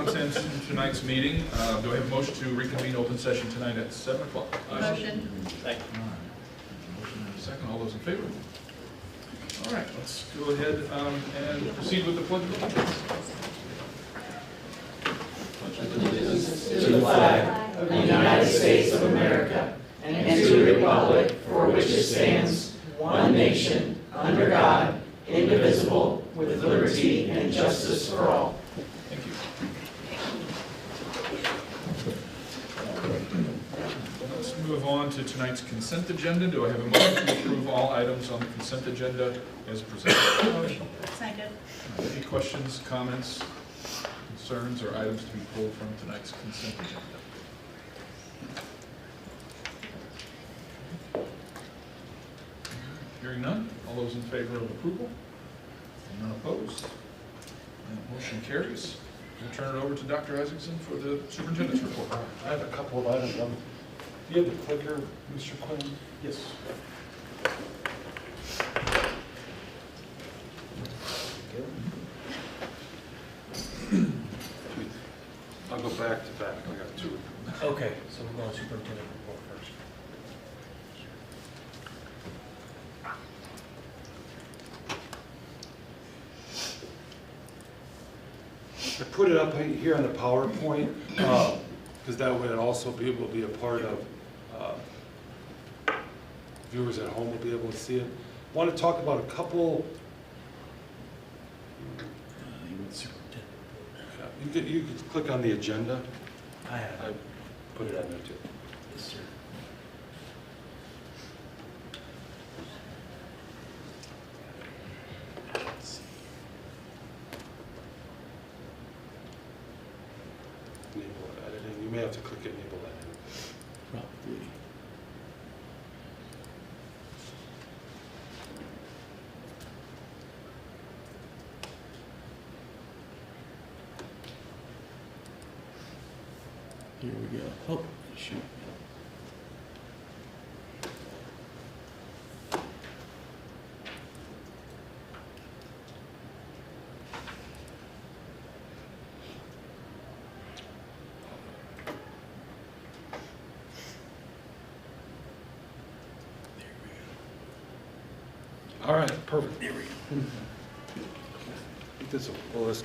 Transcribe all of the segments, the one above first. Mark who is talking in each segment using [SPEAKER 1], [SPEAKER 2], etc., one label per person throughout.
[SPEAKER 1] content in tonight's meeting. Do I have a motion to reconvene open session tonight at 7 o'clock?
[SPEAKER 2] Motion. Second.
[SPEAKER 1] All right. Motion and a second. All those in favor? All right, let's go ahead and proceed with the pledge of allegiance.
[SPEAKER 3] To the flag of the United States of America and to the republic for which it stands, one nation, under God, indivisible, with liberty and justice for all.
[SPEAKER 1] Thank you. Let's move on to tonight's consent agenda. Do I have a motion to approve all items on the consent agenda as presented?
[SPEAKER 2] Motion. Second.
[SPEAKER 1] Any questions, comments, concerns, or items to be pulled from tonight's consent agenda? Hearing none, all those in favor of approval? And none opposed? And motion carries. We'll turn it over to Dr. Isaacson for the superintendent's report.
[SPEAKER 4] I have a couple of items. Do you have the clicker, Mr. Quinn?
[SPEAKER 1] Yes.
[SPEAKER 4] I'll go back to back. I got two.
[SPEAKER 5] Okay, so we're going superintendent report first.
[SPEAKER 4] I put it up here on the PowerPoint because that way it'll also be able to be a part of viewers at home will be able to see it. I want to talk about a couple. You can click on the agenda.
[SPEAKER 5] I have.
[SPEAKER 4] I put it on there too.
[SPEAKER 5] Yes, sir.
[SPEAKER 4] Enable editing. You may have to click enable editing.
[SPEAKER 5] Probably. Here we go. Oh, shoot.
[SPEAKER 4] All right, perfect. There we go. This will pull this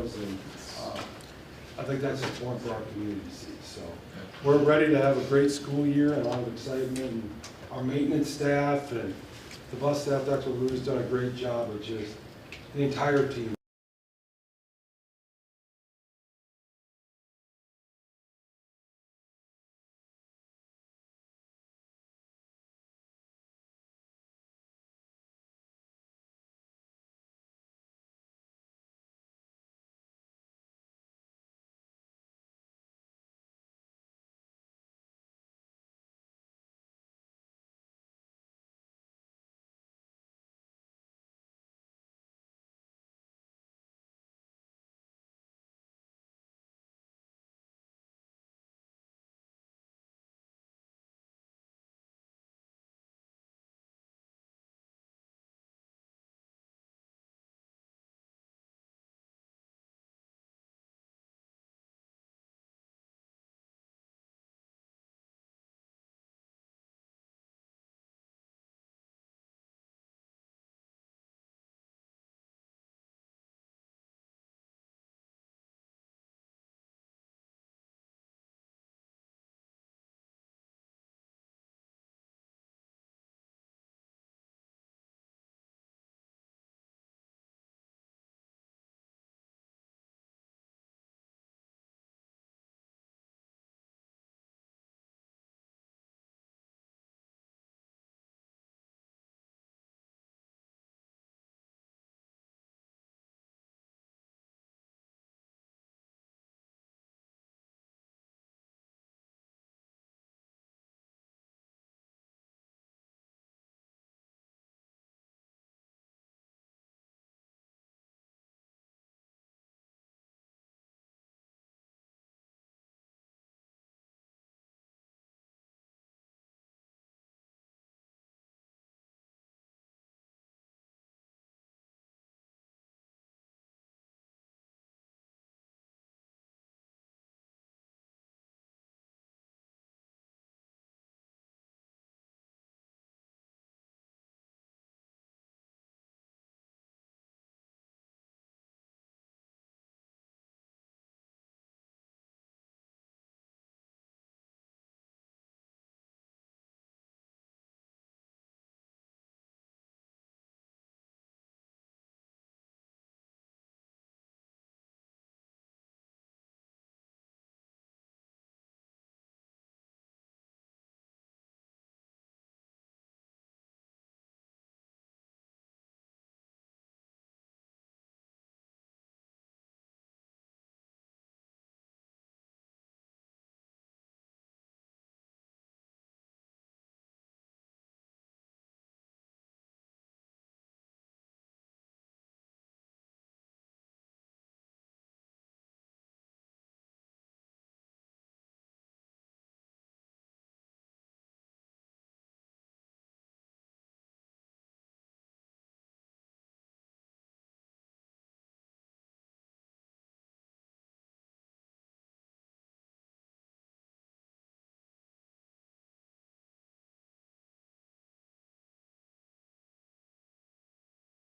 [SPEAKER 4] And I think that's important for our community to see. So we're ready to have a great school year and a lot of excitement. And our maintenance staff and the bus staff, Dr. Lou's done a great job with just the entire team.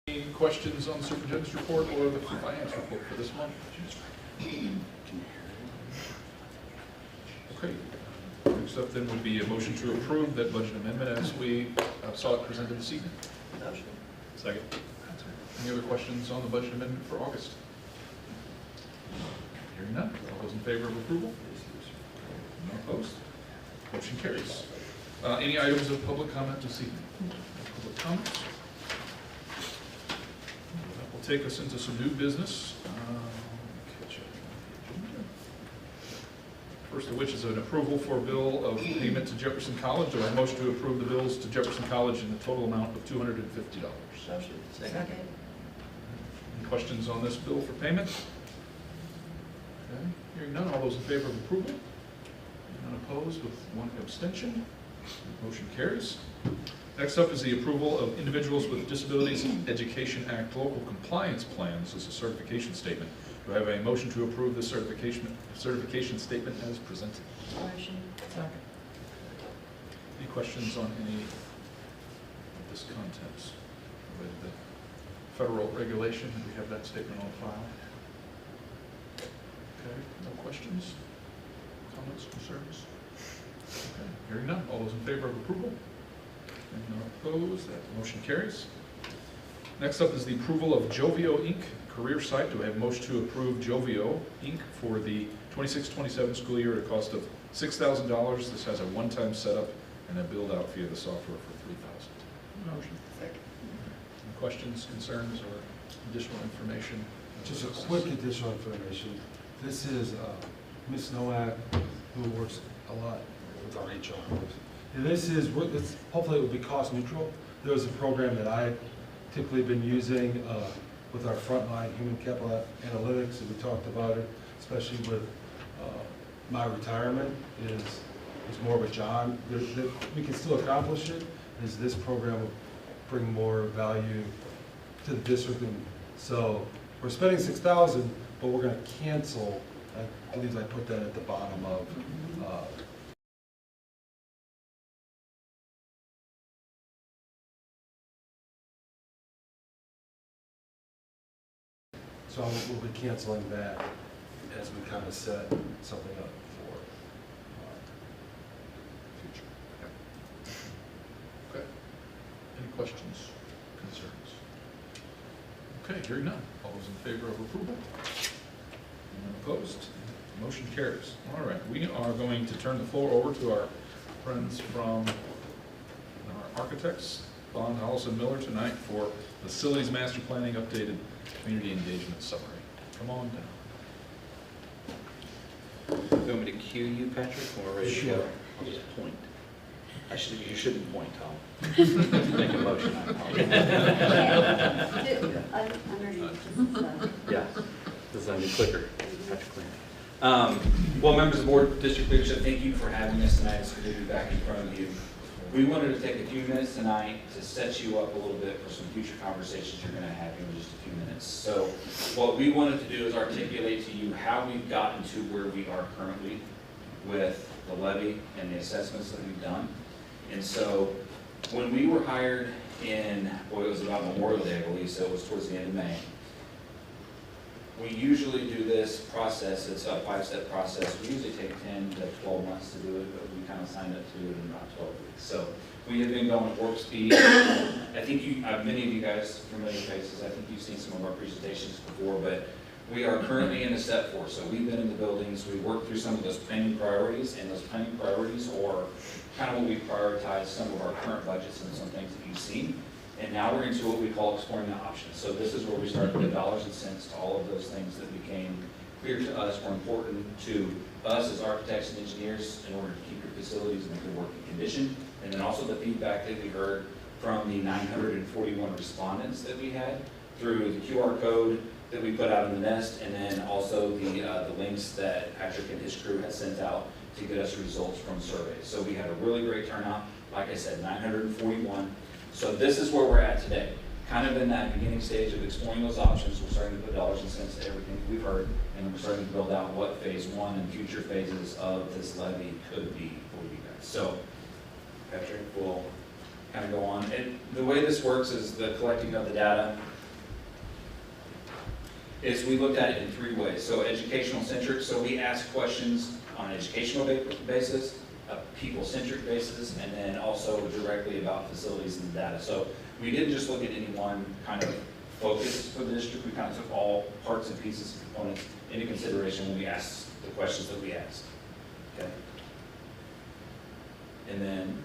[SPEAKER 1] Any questions on the superintendent's report or the finance report for this month? Okay. Next up then would be a motion to approve that budget amendment as we saw it presented this evening.
[SPEAKER 2] Motion.
[SPEAKER 1] Second. Any other questions on the budget amendment for August? Hearing none. All those in favor of approval? None opposed? Motion carries. Any items of public comment this evening? Public comments? That will take us into some new business. First of which is an approval for bill of payment to Jefferson College. Do I have a motion to approve the bills to Jefferson College in the total amount of $250?
[SPEAKER 2] Motion. Second.
[SPEAKER 1] Any questions on this bill for payment? Okay. Hearing none, all those in favor of approval? None opposed with one abstention. Motion carries. Next up is the approval of Individuals with Disabilities Education Act local compliance plans as a certification statement. Do I have a motion to approve the certification statement as presented?
[SPEAKER 2] Motion. Second.
[SPEAKER 1] Any questions on any of this content related to federal regulation? Do we have that statement on file? Okay, no questions, comments, concerns? Okay, hearing none. All those in favor of approval? And none opposed, that motion carries. Next up is the approval of Jovio Inc. career site. Do I have a motion to approve Jovio Inc. for the 26-27 school year at a cost of $6,000? This has a one-time setup and a build-out via the software for $3,000.
[SPEAKER 2] Motion. Second.
[SPEAKER 1] Any questions, concerns, or additional information?
[SPEAKER 4] Just a quick additional information. This is Ms. Nowak, who works a lot with our HR. And hopefully it will be cost neutral. There was a program that I typically been using with our frontline human capital analytics, and we talked about it, especially with my retirement, is more of a John. We can still accomplish it, is this program will bring more value to the district. And so we're spending $6,000, but we're going to cancel, I believe I put that at the bottom of so we'll be canceling that as we kind of set something up for future.
[SPEAKER 1] Okay. Any questions, concerns? Okay, hearing none. All those in favor of approval? None opposed? Motion carries. All right, we are going to turn the floor over to our friends from our architects, Bond, Hollis, and Miller tonight for Facilities Master Planning Updated Community Engagement Summary. Come on down.
[SPEAKER 6] You want me to cue you, Patrick, when we're ready to go?
[SPEAKER 4] Sure.
[SPEAKER 6] I'll just point. You shouldn't point, Tom. Make a motion. I apologize.
[SPEAKER 2] Underneath.
[SPEAKER 6] Yeah, this is a new clicker. Patrick Clean. Well, members of the board, district leadership, thank you for having us tonight. It's good to be back in front of you. We wanted to take a few minutes tonight to set you up a little bit for some future conversations you're going to have in just a few minutes. So what we wanted to do is articulate to you how we've gotten to where we are currently with the levy and the assessments that we've done. And so when we were hired in, well, it was about Memorial Day, I believe, so it was towards the end of May. We usually do this process, it's a 5-step process. We usually take 10 to 12 months to do it, but we kind of signed up to do it in about 12 weeks. So we have been going at warp speed. I think many of you guys, familiar faces, I think you've seen some of our presentations before, but we are currently in a step 4. So we've been in the buildings, we worked through some of those planning priorities, and those planning priorities are kind of what we prioritize some of our current budgets and some things that you've seen. And now we're into what we call exploring the options. So this is where we start to put dollars and cents to all of those things that became clear to us were important to us as architects and engineers in order to keep your facilities in a good working condition. And then also the feedback that we heard from the 941 respondents that we had through the QR code that we put out in the nest, and then also the links that Patrick and his crew had sent out to get us results from surveys. So we had a really great turnout. Like I said, 941. So this is where we're at today, kind of in that beginning stage of exploring those options. We're starting to put dollars and cents to everything we've heard, and we're starting to build out what phase 1 and future phases of this levy could be for you guys. So Patrick will kind of go on. The way this works is the collecting of the data is we looked at it in 3 ways. So educational centric, so we ask questions on an educational basis, a people-centric basis, and then also directly about facilities and data. So we didn't just look at any one kind of focus for the district. We kind of took all parts and pieces and components into consideration when we asked the questions that we asked. Okay. And then,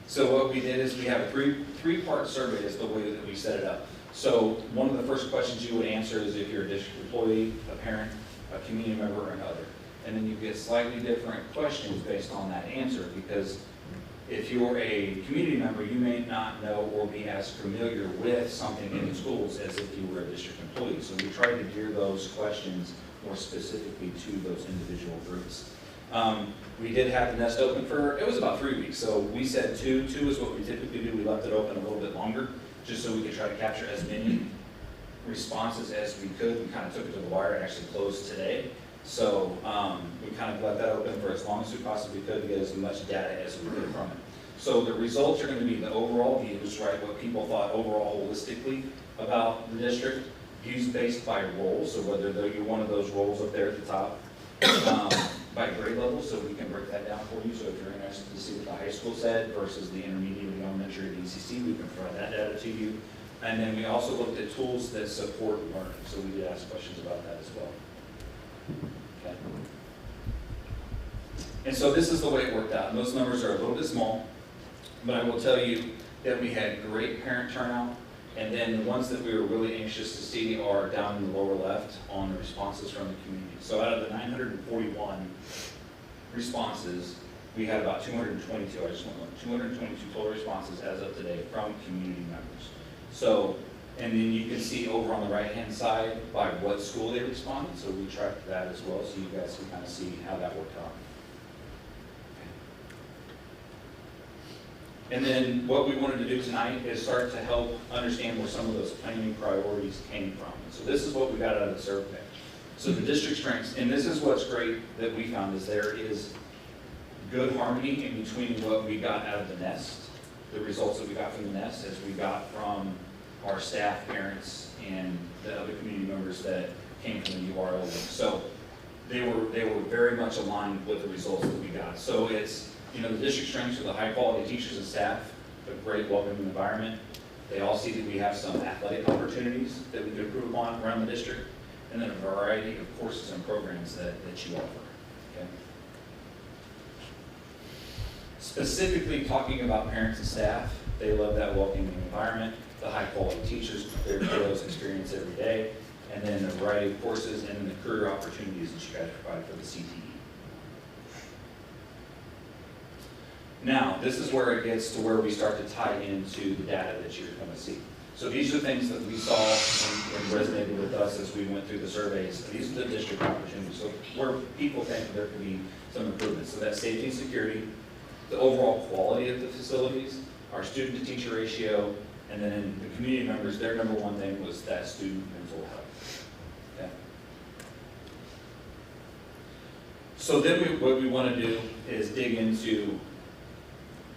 [SPEAKER 6] so what we did is we have a three-part survey is the way that we set it up. So one of the first questions you would answer is if you're a district employee, a parent, a community member, or another. And then you get slightly different questions based on that answer, because if you're a community member, you may not know or be as familiar with something in the schools as if you were a district employee. So we try to gear those questions more specifically to those individual groups. We did have the nest open for, it was about 3 weeks. So we said 2 is what we typically do. We left it open a little bit longer, just so we could try to capture as many responses as we could. We kind of took it to the wire. It actually closed today. So we kind of let that open for as long as we possibly could to get as much data as we could from it. So the results are going to be the overall views, right? What people thought overall holistically about the district. Views based by role, so whether you're one of those roles up there at the top, by grade level, so we can break that down for you. So if you're interested to see what the high school said versus the intermediate, the elementary, the ECC, we can provide that data to you. And then we also looked at tools that support learning, so we did ask questions about that as well. Okay. And so this is the way it worked out. And those numbers are a little bit small, but I will tell you that we had great parent turnout. And then the ones that we were really anxious to see are down in the lower left on the responses from the community. So out of the 941 responses, we had about 222, 222 total responses as of today from community members. So, and then you can see over on the right-hand side by what school they responded. So we tracked that as well, so you guys can kind of see how that worked out. And then what we wanted to do tonight is start to help understand where some of those planning priorities came from. And so this is what we got out of the survey. So the district strengths, and this is what's great that we found, is there is good harmony in between what we got out of the nest, the results that we got from the nest, as we got from our staff, parents, and the other community members that came from the URL link. So they were very much aligned with the results that we got. So it's, you know, the district strengths are the high quality teachers and staff, a great welcoming environment. They all see that we have some athletic opportunities that we could improve upon around the district, and then a variety of courses and programs that you offer. Okay. Specifically talking about parents and staff, they love that welcoming environment, the high quality teachers, their kiddos experience every day, and then a variety of courses and then the career opportunities that you guys provide for the CTE. Now, this is where it gets to where we start to tie into the data that you're going to see. So these are things that we saw and resonated with us as we went through the surveys. These are the district opportunities. So where people think there could be some improvements. So that's safety and security, the overall quality of the facilities, our student to teacher ratio, and then in the community members, their number one thing was that student mental health. Okay. So then what we want to do is dig into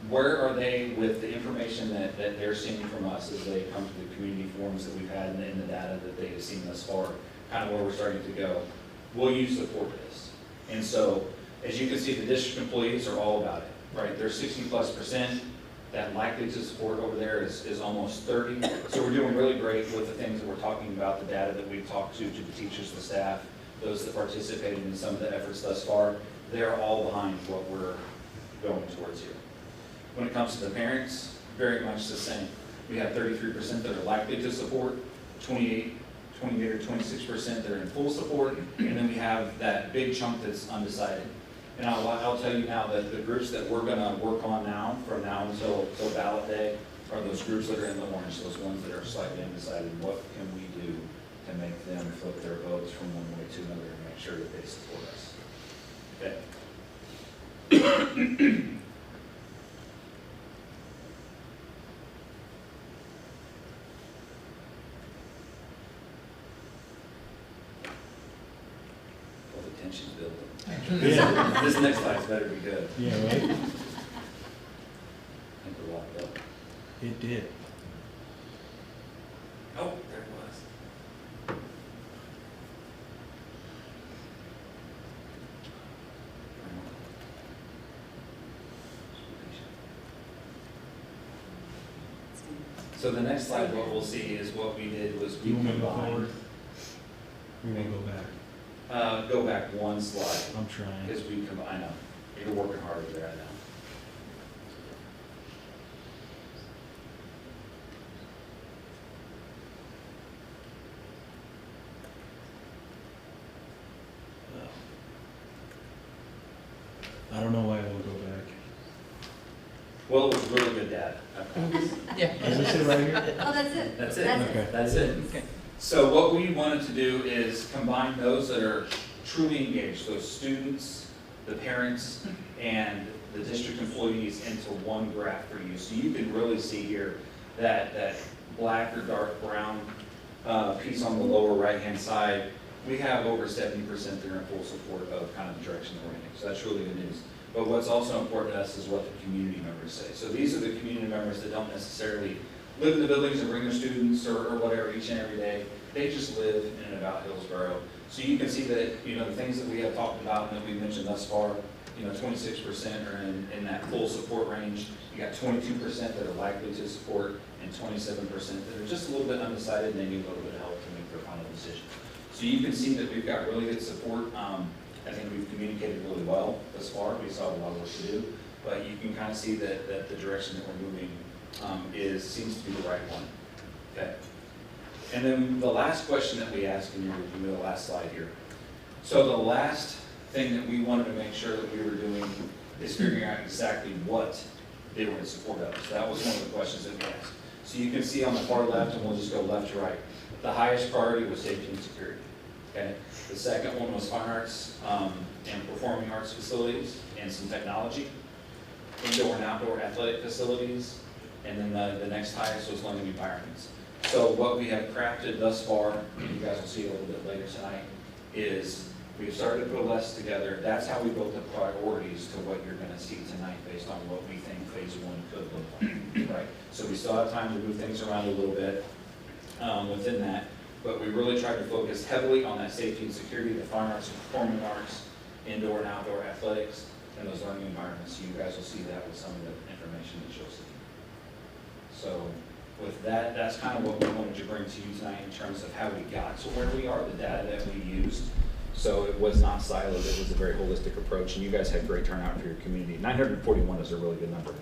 [SPEAKER 6] where are they with the information that they're seeing from us as they come to the community forums that we've had and the data that they've seen thus far, kind of where we're starting to go. Will you support this? And so, as you can see, the district employees are all about it, right? They're 60+%. That likely to support over there is almost 30. So we're doing really great with the things that we're talking about, the data that we've talked to the teachers, the staff, those that participated in some of the efforts thus far. They're all behind what we're going towards here. When it comes to the parents, very much the same. We have 33% that are likely to support, 28 or 26% that are in full support, and then we have that big chunk that's undecided. And I'll tell you now that the groups that we're going to work on now, from now until ballot day, are those groups that are in the orange, those ones that are slightly undecided. What can we do to make them flip their votes from one way to another and make sure that they support us? Okay. Well, the tension's building.
[SPEAKER 5] Yeah.
[SPEAKER 6] This next slide's better be good.
[SPEAKER 5] Yeah, right?
[SPEAKER 6] I think we're locked up.
[SPEAKER 5] It did.
[SPEAKER 6] Oh, there it was. So the next slide, what we'll see is what we did was we
[SPEAKER 5] You want me to go
[SPEAKER 6] combined.
[SPEAKER 5] forward? We're gonna go back.
[SPEAKER 6] Go back one slide,
[SPEAKER 5] I'm trying.
[SPEAKER 6] because we combine, I know, you're working hard over there, I know.
[SPEAKER 5] I don't know why I will go back.
[SPEAKER 6] Well, it was really good data, I promise.
[SPEAKER 5] Is this it right here?
[SPEAKER 2] Oh, that's it.
[SPEAKER 6] That's it.
[SPEAKER 5] Okay.
[SPEAKER 6] That's it. So what we wanted to do is combine those that are truly engaged, those students, the parents, and the district employees into one graph for you. So you can really see here that black or dark brown piece on the lower right-hand side. We have over 70% that are in full support of kind of the direction that we're heading. So that's really good news. but what's also important to us is what the community members say. So these are the community members that don't necessarily live in the buildings and bring their students or whatever each and every day. They just live in and about Hillsboro. So you can see that, the things that we have talked about and that we mentioned thus far, 26% are in that full support range. You got 22% that are likely to support and 27% that are just a little bit undecided and they need a little bit of help to make their final decision. So you can see that we've got really good support. I think we've communicated really well thus far. We still have a lot of work to do, but you can kind of see that the direction that we're moving seems to be the right one. Okay. And then the last question that we asked, and you're the last slide here. So the last thing that we wanted to make sure that we were doing is figuring out exactly what they were in support of. So that was one of the questions that we asked. So you can see on the far left, and we'll just go left to right. The highest priority was safety and security. Okay. The second one was fine arts and performing arts facilities and some technology, indoor and outdoor athletic facilities, and then the next highest was learning environments. So what we have crafted thus far, and you guys will see a little bit later tonight, is we've started to put a list together. That's how we built the priorities to what you're going to see tonight based on what we think phase one could look like, right? So we still have time to move things around a little bit within that, but we really tried to focus heavily on that safety and security, the fine arts and performing arts, indoor and outdoor athletics, and those learning environments. So you guys will see that with some of the information that you'll see. So with that, that's kind of what we wanted to bring to you tonight in terms of how we got to where we are, the data that we used. So it was not siloed, it was a very holistic approach, and you guys had great turnout for your community. 941 is a really good number.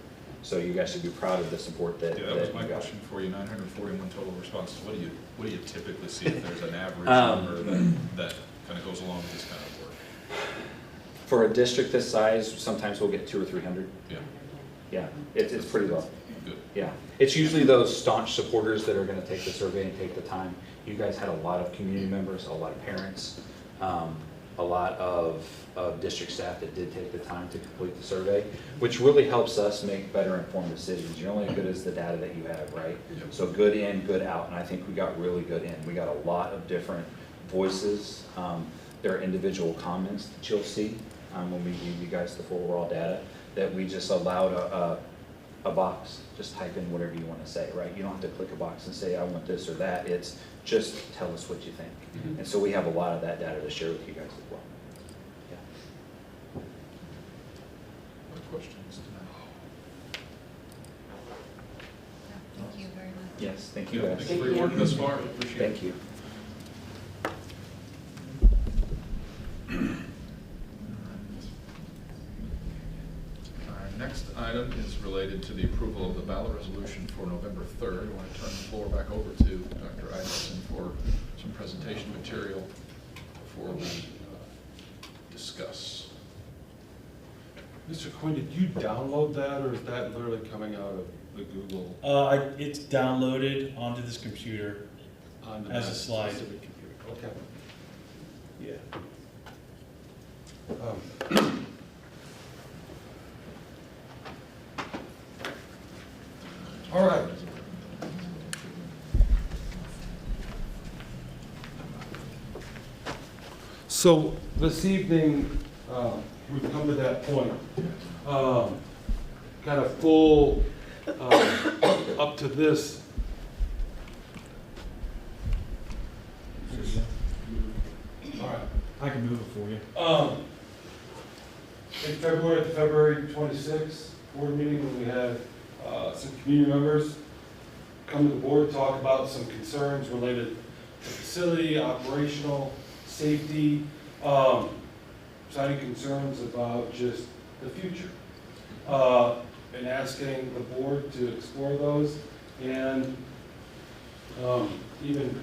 [SPEAKER 6] So you guys should be proud of the support that
[SPEAKER 1] Yeah, that was my
[SPEAKER 6] you got.
[SPEAKER 1] question for you, 941 total responses. What do you typically see if there's an average number that kind of goes along with this kind of work?
[SPEAKER 6] For a district this size, sometimes we'll get 200 or 300.
[SPEAKER 1] Yeah,
[SPEAKER 6] Yeah, it's pretty low.
[SPEAKER 1] good.
[SPEAKER 6] Yeah, it's usually those staunch supporters that are going to take the survey and take the time. You guys had a lot of community members, a lot of parents, a lot of district staff that did take the time to complete the survey, which really helps us make better informed decisions. You're only as good as the data that you have, right?
[SPEAKER 1] Yep.
[SPEAKER 6] So good in, good out, and I think we got really good in. We got a lot of different voices. There are individual comments that you'll see when we give you guys the full raw data that we just allowed a box. Just type in whatever you want to say, right? You don't have to click a box and say, I want this or that. It's just tell us what you think.
[SPEAKER 1] Mm-hmm.
[SPEAKER 6] And so we have a lot of that data to share with you guys as well. Yeah.
[SPEAKER 1] Other questions tonight?
[SPEAKER 2] Thank you very much.
[SPEAKER 6] Yes, thank you
[SPEAKER 1] Yeah,
[SPEAKER 6] guys.
[SPEAKER 1] thanks for your work thus far, appreciate it.
[SPEAKER 6] Thank you.
[SPEAKER 1] Our next item is related to the approval of the ballot resolution for November 3rd. I want to turn the floor back over to Dr. Isaacson for some presentation material before we discuss.
[SPEAKER 4] Mr. Quinn, did you download that, or is that literally coming out of the Google?
[SPEAKER 5] It's downloaded onto this computer.
[SPEAKER 4] Onto
[SPEAKER 5] As a
[SPEAKER 4] that
[SPEAKER 5] slide.
[SPEAKER 4] specific computer? Okay.
[SPEAKER 5] Yeah.
[SPEAKER 4] All right. So this evening, we've come to that point. Kind of full, up to this. All right.
[SPEAKER 5] I can move it for you.
[SPEAKER 4] In February, at the February 26th board meeting, when we had some community members come to the board, talk about some concerns related to facility, operational, safety, citing concerns about just the future. And asking the board to explore those and even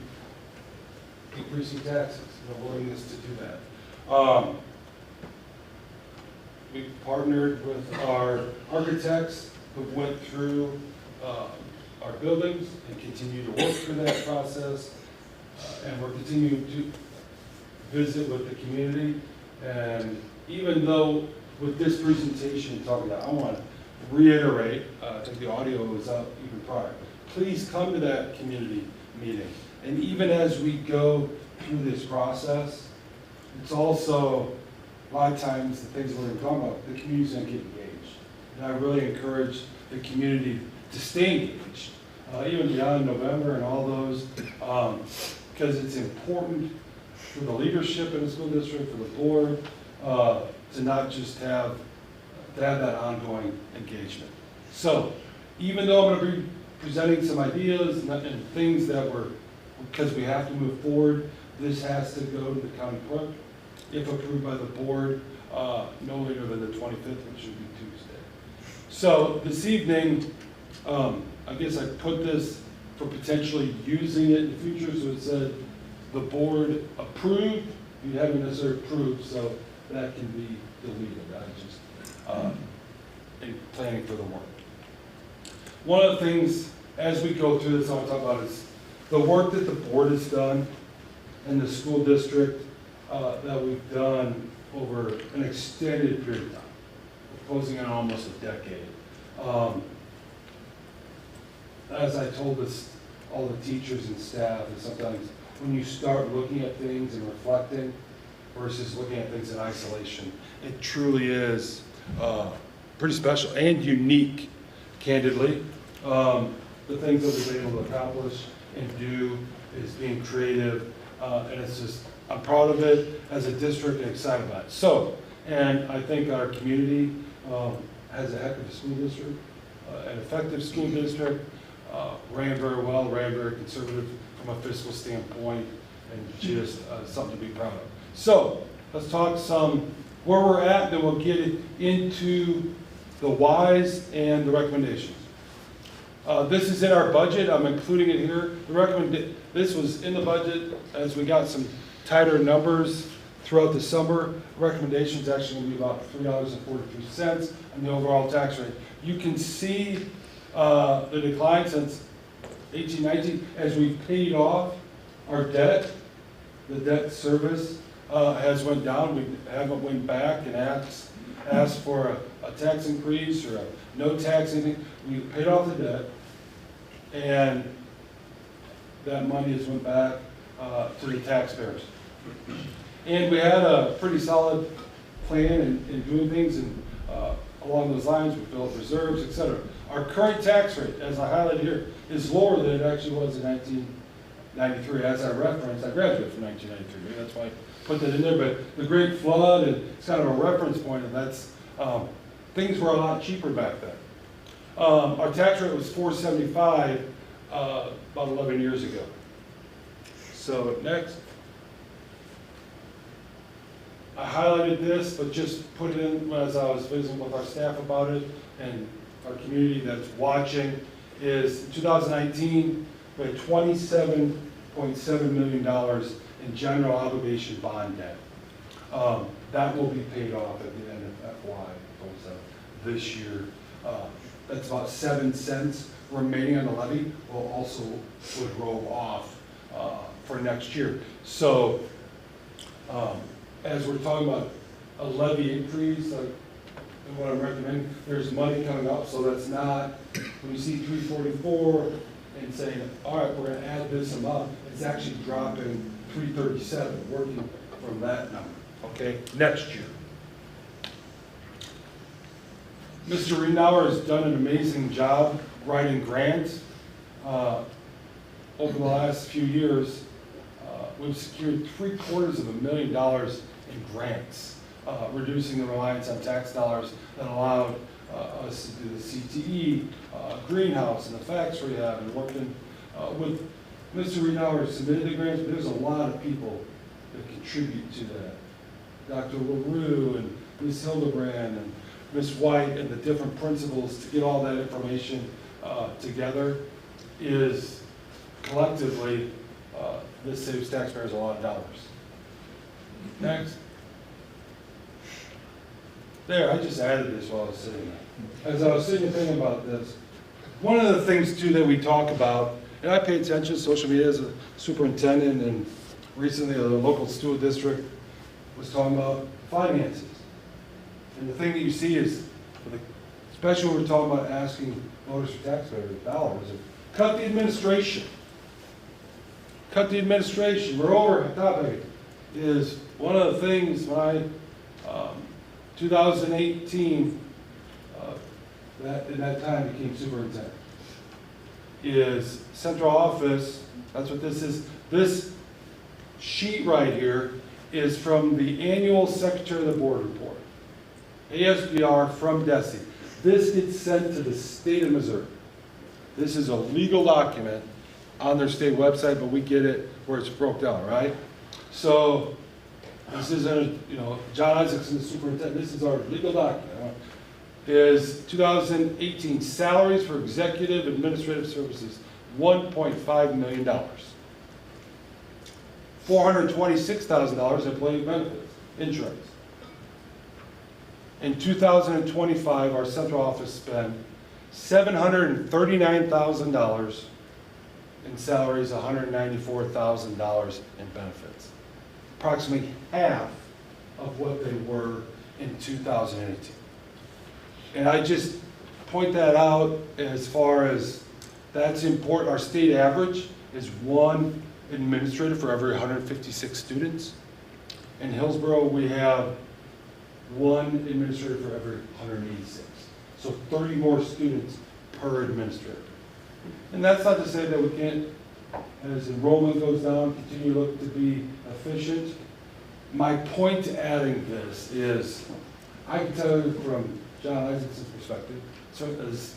[SPEAKER 4] increasing taxes, willingness to do that. We partnered with our architects who went through our buildings and continue to work through that process. And we're continuing to visit with the community. And even though with this presentation talking about, I want to reiterate, I think the audio was up even prior, please come to that community meeting. And even as we go through this process, it's also a lot of times, the things we're talking about, the community's gonna get engaged. And I really encourage the community to stay engaged, even beyond November and all those, because it's important for the leadership in the school district, for the board, to not just have that ongoing engagement. So, even though I'm gonna be presenting some ideas and things that because we have to move forward, this has to go to the county clerk, if approved by the board, no later than the 25th, which would be Tuesday. So, this evening, I guess I put this for potentially using it in the future, so it said the board approved, you haven't necessarily approved, so that can be deleted. I just, in planning for the work. One of the things, as we go through this, I want to talk about is the work that the board has done and the school district that we've done over an extended period of time, closing on almost a decade. As I told all the teachers and staff, and sometimes when you start looking at things and reflecting versus looking at things in isolation, it truly is pretty special and unique, candidly. The things that we've been able to accomplish and do is being creative, and it's just, I'm proud of it as a district and excited about it. So, and I think our community has a heck of a school district, an effective school district, ran very well, ran very conservative from a fiscal standpoint, and just something to be proud of. So, let's talk some where we're at, then we'll get into the whys and the recommendations. This is in our budget. I'm including it here. This was in the budget as we got some tighter numbers throughout the summer. Recommendations actually going to be about $3.43 on the overall tax rate. You can see the decline since 18-19 as we've paid off our debt. The debt service has went down. We haven't went back and asked for a tax increase or a no tax anything. We paid off the debt, and that money has went back to the taxpayers. And we had a pretty solid plan in doing things, and along those lines, we built reserves, etc. Our current tax rate, as I highlighted here, is lower than it actually was in 1993. As I referenced, I graduated from 1993. That's why I put that in there. But the Great Flood, and it's kind of a reference point, and that's things were a lot cheaper back then. Our tax rate was $4.75 about 11 years ago. So next. I highlighted this, but just put it in as I was visiting with our staff about it and our community that's watching, is in 2019, we had $27.7 million in general obligation bond debt. That will be paid off at the end of FY27 this year. That's about 7 cents remaining on the levy will also would roll off for next year. So as we're talking about a levy increase, like what I'm recommending, there's money coming up, so that's not, when you see 344 and saying, all right, we're gonna add this amount, it's actually dropping 337, working from that number, okay, next year. Mr. Rienauer has done an amazing job writing grants. Over the last few years, we've secured $750,000 in grants, reducing the reliance on tax dollars that allowed us to do the CTE, greenhouse, and the facts rehab, and working with Mr. Rienauer submitted the grants, but there's a lot of people that contribute to that. Dr. LaRue and Ms. Hildebrand and Ms. White and the different principals to get all that information together is collectively, this saves taxpayers a lot of dollars. Next. There, I just added this while I was sitting there. As I was sitting thinking about this, one of the things too that we talk about, and I pay attention to social media as a superintendent, and recently the local school district was talking about finances. And the thing that you see is, especially when we're talking about asking voters for taxpayer dollars, cut the administration. Cut the administration. We're over topic is one of the things when I 2018, in that time became superintendent. Is central office, that's what this is. This sheet right here is from the annual Secretary of the Board report. ASBR from DESI. This gets sent to the state of Missouri. This is a legal document on their state website, but we get it where it's broke down, right? So this is John Isaacson, the superintendent. This is our legal document. Is 2018 salaries for executive administrative services, $1.5 million. $426,000 employee benefits, insurance. In 2025, our central office spent $739,000 in salaries, $194,000 in benefits. Approximately half of what they were in 2018. And I just point that out as far as that's important. Our state average is one administrator for every 156 students. In Hillsboro, we have one administrator for every 186. So 30 more students per administrator. And that's not to say that we can't, as enrollment goes down, continue to look to be efficient. My point to adding this is, I can tell you from John Isaacson's perspective, so as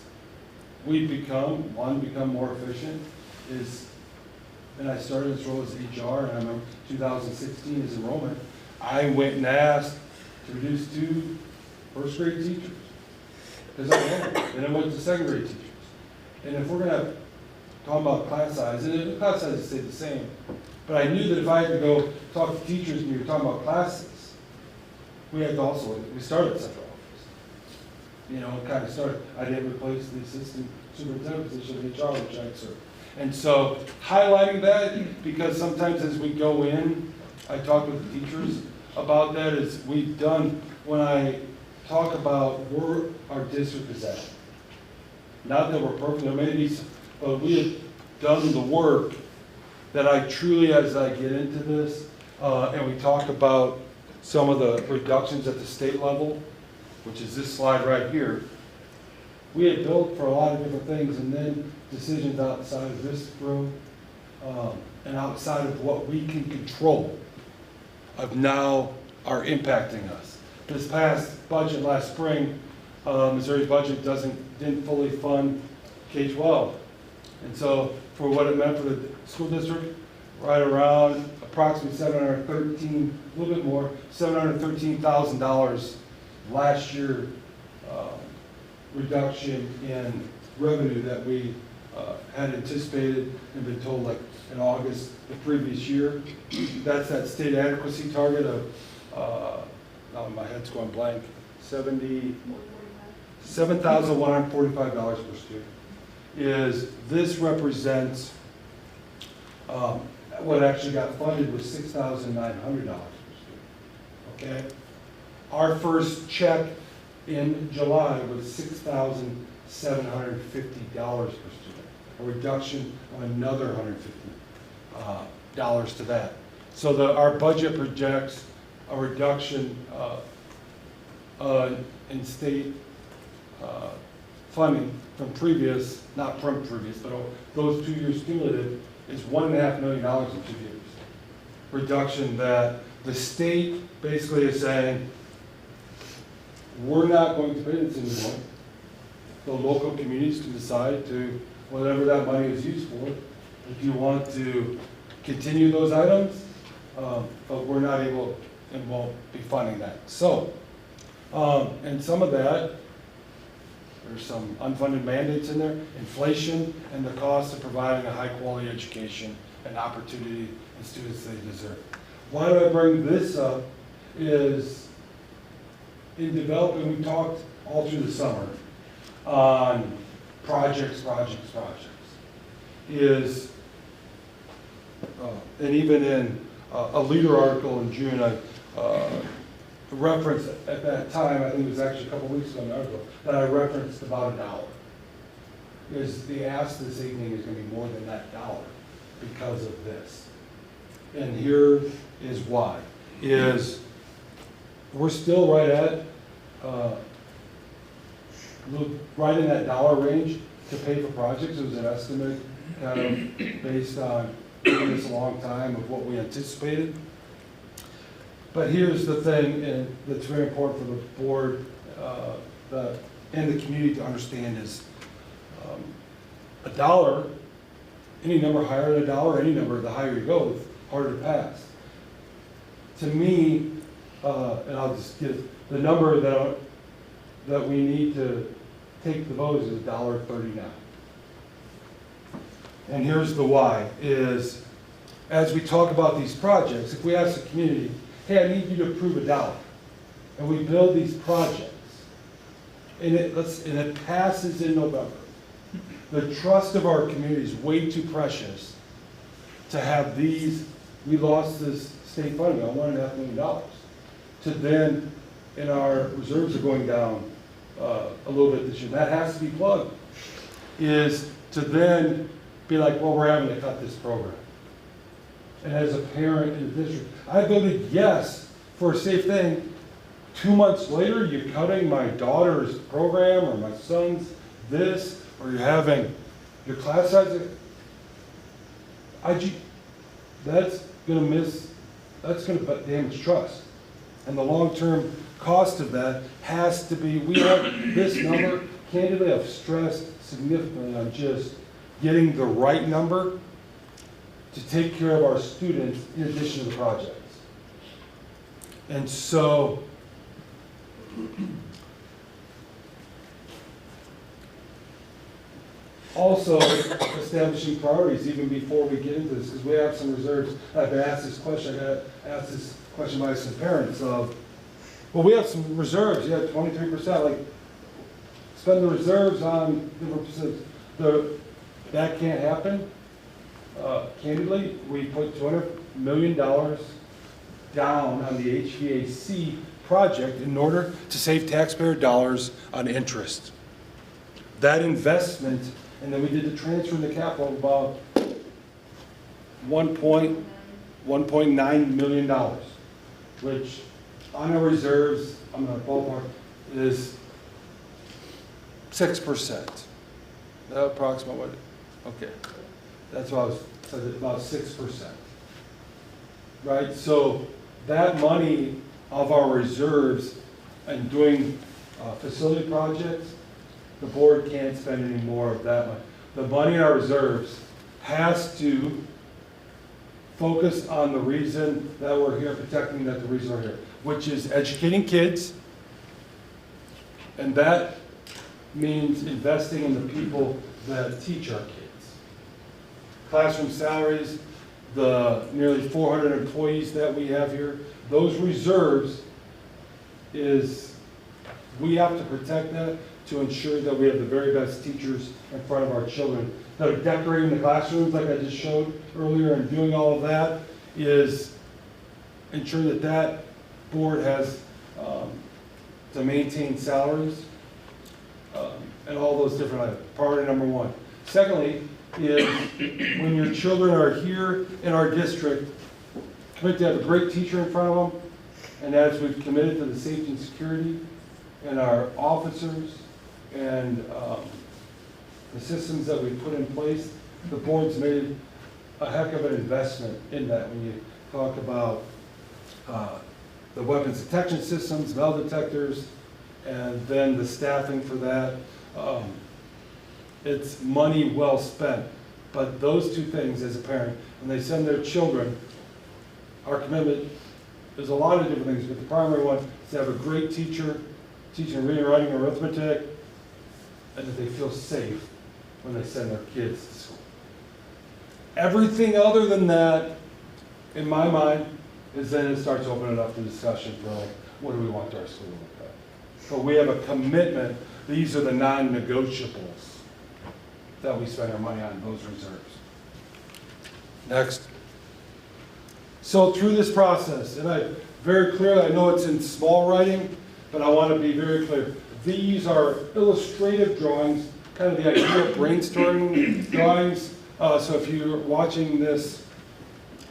[SPEAKER 4] we become more efficient, and I started this role as HR, and I remember 2016 as enrollment, I went and asked to reduce 2 first grade teachers. Because I had them. And I went to second grade teachers. And if we're gonna talk about class size, and the class size stayed the same, but I knew that if I had to go talk to teachers and you were talking about classes, we started at central office. It kind of started. I didn't replace the assistant superintendent position of HR, which I'd served. And so highlighting that, because sometimes as we go in, I talk with the teachers about that, is we've done, when I talk about where our district is at, not that we're perfect, there may be some, but we have done the work that I truly, as I get into this, and we talk about some of the reductions at the state level, which is this slide right here, we had built for a lot of different things, and then decisions outside of this room and outside of what we can control of now are impacting us. This past budget last spring, Missouri's budget didn't fully fund K-12. And so for what it meant for the school district, right around approximately $713,000 last year reduction in revenue that we had anticipated and been told like in August the previous year. That's that state adequacy target of, now my head's going blank, $7,145 per student. This represents, what actually got funded was $6,900 per student, okay? Our first check in July was $6,750 per student, a reduction of another $150 to that. So our budget projects a reduction in state funding from previous, not from previous, but those 2 years cumulative is $1.5 million in 2 years. Reduction that the state basically is saying, we're not going to pay this anymore. The local communities can decide to, whatever that money is used for, if you want to continue those items, but we're not able and won't be funding that. So, and some of that, there's some unfunded mandates in there, inflation, and the cost of providing a high-quality education and opportunity and students they deserve. Why do I bring this up is, in developing, we talked all through the summer on projects. And even in a leader article in June, I referenced at that time, I think it was actually a couple weeks ago in the article, that I referenced about $1. The ask this evening is going to be more than that $1 because of this. And here is why. we're still right at, right in that dollar range to pay for projects. It was an estimate kind of based on doing this a long time of what we anticipated. But here's the thing, and that's very important for the board and the community to understand is a dollar, any number higher than a dollar, any number, the higher you go, the harder to pass. To me, and I'll just get the number that we need to take the vote is $1.39. And here's the why, is as we talk about these projects, if we ask the community, hey, I need you to approve $1, and we build these projects, and it passes in November, the trust of our community is way too precious to have these, we lost this state funding on $1.5 million, to then, and our reserves are going down a little bit this year. That has to be plugged, is to then be like, well, we're having to cut this program. And as a parent in the district, I voted yes for a safe thing. 2 months later, you're cutting my daughter's program or my son's this, or you're having your class size. That's going to damage trust. And the long-term cost of that has to be, we have this number, candidly, I've stressed significantly on just getting the right number to take care of our students in addition to the projects. And so, also establishing priorities even before we get into this, because we have some reserves. I've been asked this question, I got asked this question by some parents of, well, we have some reserves, yeah, 23%, like, spend the reserves on different percentages. That can't happen. Candidly, we put $200 million down on the HVAC project in order to save taxpayer dollars on interest. That investment, and then we did the transfer in the capital of about $1.9 million, which on our reserves, I'm going to ballpark, is 6%. That approximate what? Okay. That's what I was said, about 6%. Right? So that money of our reserves and doing facility projects, the board can't spend any more of that money. The money in our reserves has to focus on the reason that we're here, protecting that the reason we're here, which is educating kids, and that means investing in the people that teach our kids. Classroom salaries, the nearly 400 employees that we have here, those reserves is, we have to protect that to ensure that we have the very best teachers in front of our children. That are decorating the classrooms like I just showed earlier and doing all of that is ensure that that board has to maintain salaries and all those different items. Priority number one. Secondly, is when your children are here in our district, commit to have a great teacher in front of them, and as we've committed to the safety and security and our officers and the systems that we put in place, the board's made a heck of an investment in that. When you talk about the weapons detection systems, metal detectors, and then the staffing for that, it's money well spent. But those two things, as a parent, when they send their children, our commitment, there's a lot of different things, but the primary one is to have a great teacher, teaching reading, writing, arithmetic, and that they feel safe when they send their kids to school. Everything other than that, in my mind, is then it starts opening up the discussion for like, what do we want our school to look like? So we have a commitment. These are the non-negotiables that we spend our money on, those reserves. Next. So through this process, and I very clearly, I know it's in small writing, but I want to be very clear. These are illustrative drawings, kind of the idea of brainstorming drawings. So if you're watching this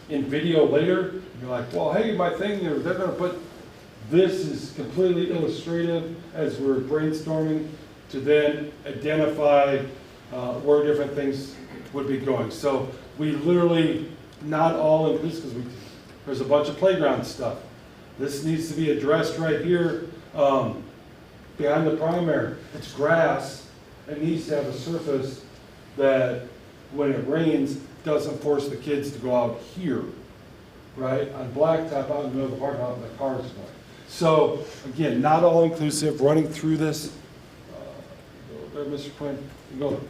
[SPEAKER 4] in video later, you're like, well, hey, my thing, they're going to put This is completely illustrative as we're brainstorming to then identify where different things would be going. So we literally, not all of this, because there's a bunch of playground stuff. This needs to be addressed right here behind the primary. It's grass. It needs to have a surface that when it rains doesn't force the kids to go out here, right? On blacktop out in the middle of the parking lot, the cars going. So again, not all inclusive, running through this. There, Mr. Quinn, you go.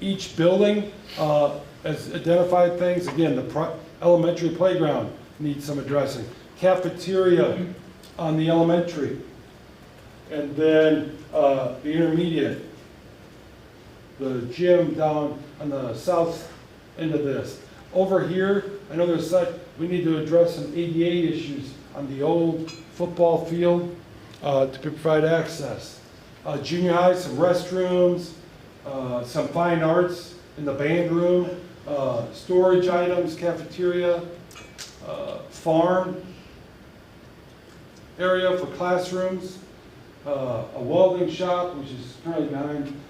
[SPEAKER 4] Each building has identified things. Again, the elementary playground needs some addressing. Cafeteria on the elementary. And then the intermediate. The gym down on the south end of this. Over here, I know there's we need to address some ADA issues on the old football field to provide access. Junior high, some restrooms, some fine arts in the band room, storage items, cafeteria, farm area for classrooms, a welding shop, which is currently behind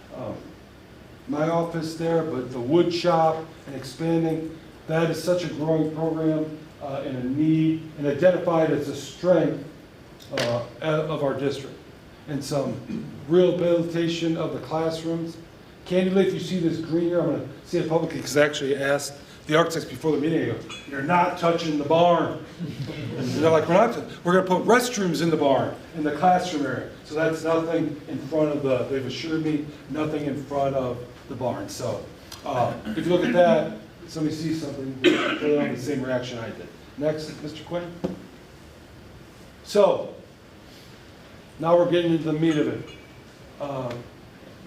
[SPEAKER 4] my office there, but the wood shop and expanding, that is such a growing program and a need, and identified as a strength of our district. And some rehabilitation of the classrooms. Candidly, if you see this green here, I'm going to say it publicly because I actually asked the architects before the meeting, I go, you're not touching the barn. And they're like, we're going to put restrooms in the barn, in the classroom area. So that's nothing in front of they've assured me, nothing in front of the barn. So if you look at that, somebody sees something, they'll have the same reaction I did. Next, Mr. Quinn. So, now we're getting into the meat of it.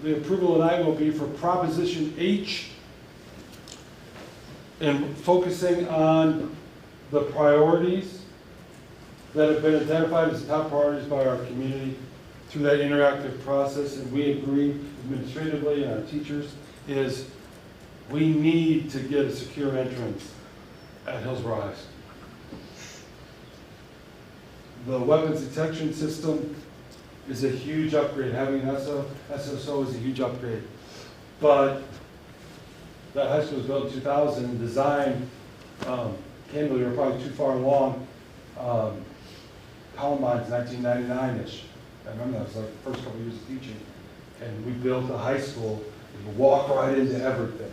[SPEAKER 4] The approval tonight will be for Proposition H and focusing on the priorities that have been identified as top priorities by our community through that interactive process, and we agree administratively and our teachers, is we need to get a secure entrance at Hillsboro High School. The weapons detection system is a huge upgrade. Having an SSO is a huge upgrade. But that high school was built in 2000 and designed, candidly, we're probably too far along. Columbine's 1999-ish. I remember that was like the first couple of years of teaching. And we built a high school, you could walk right into everything.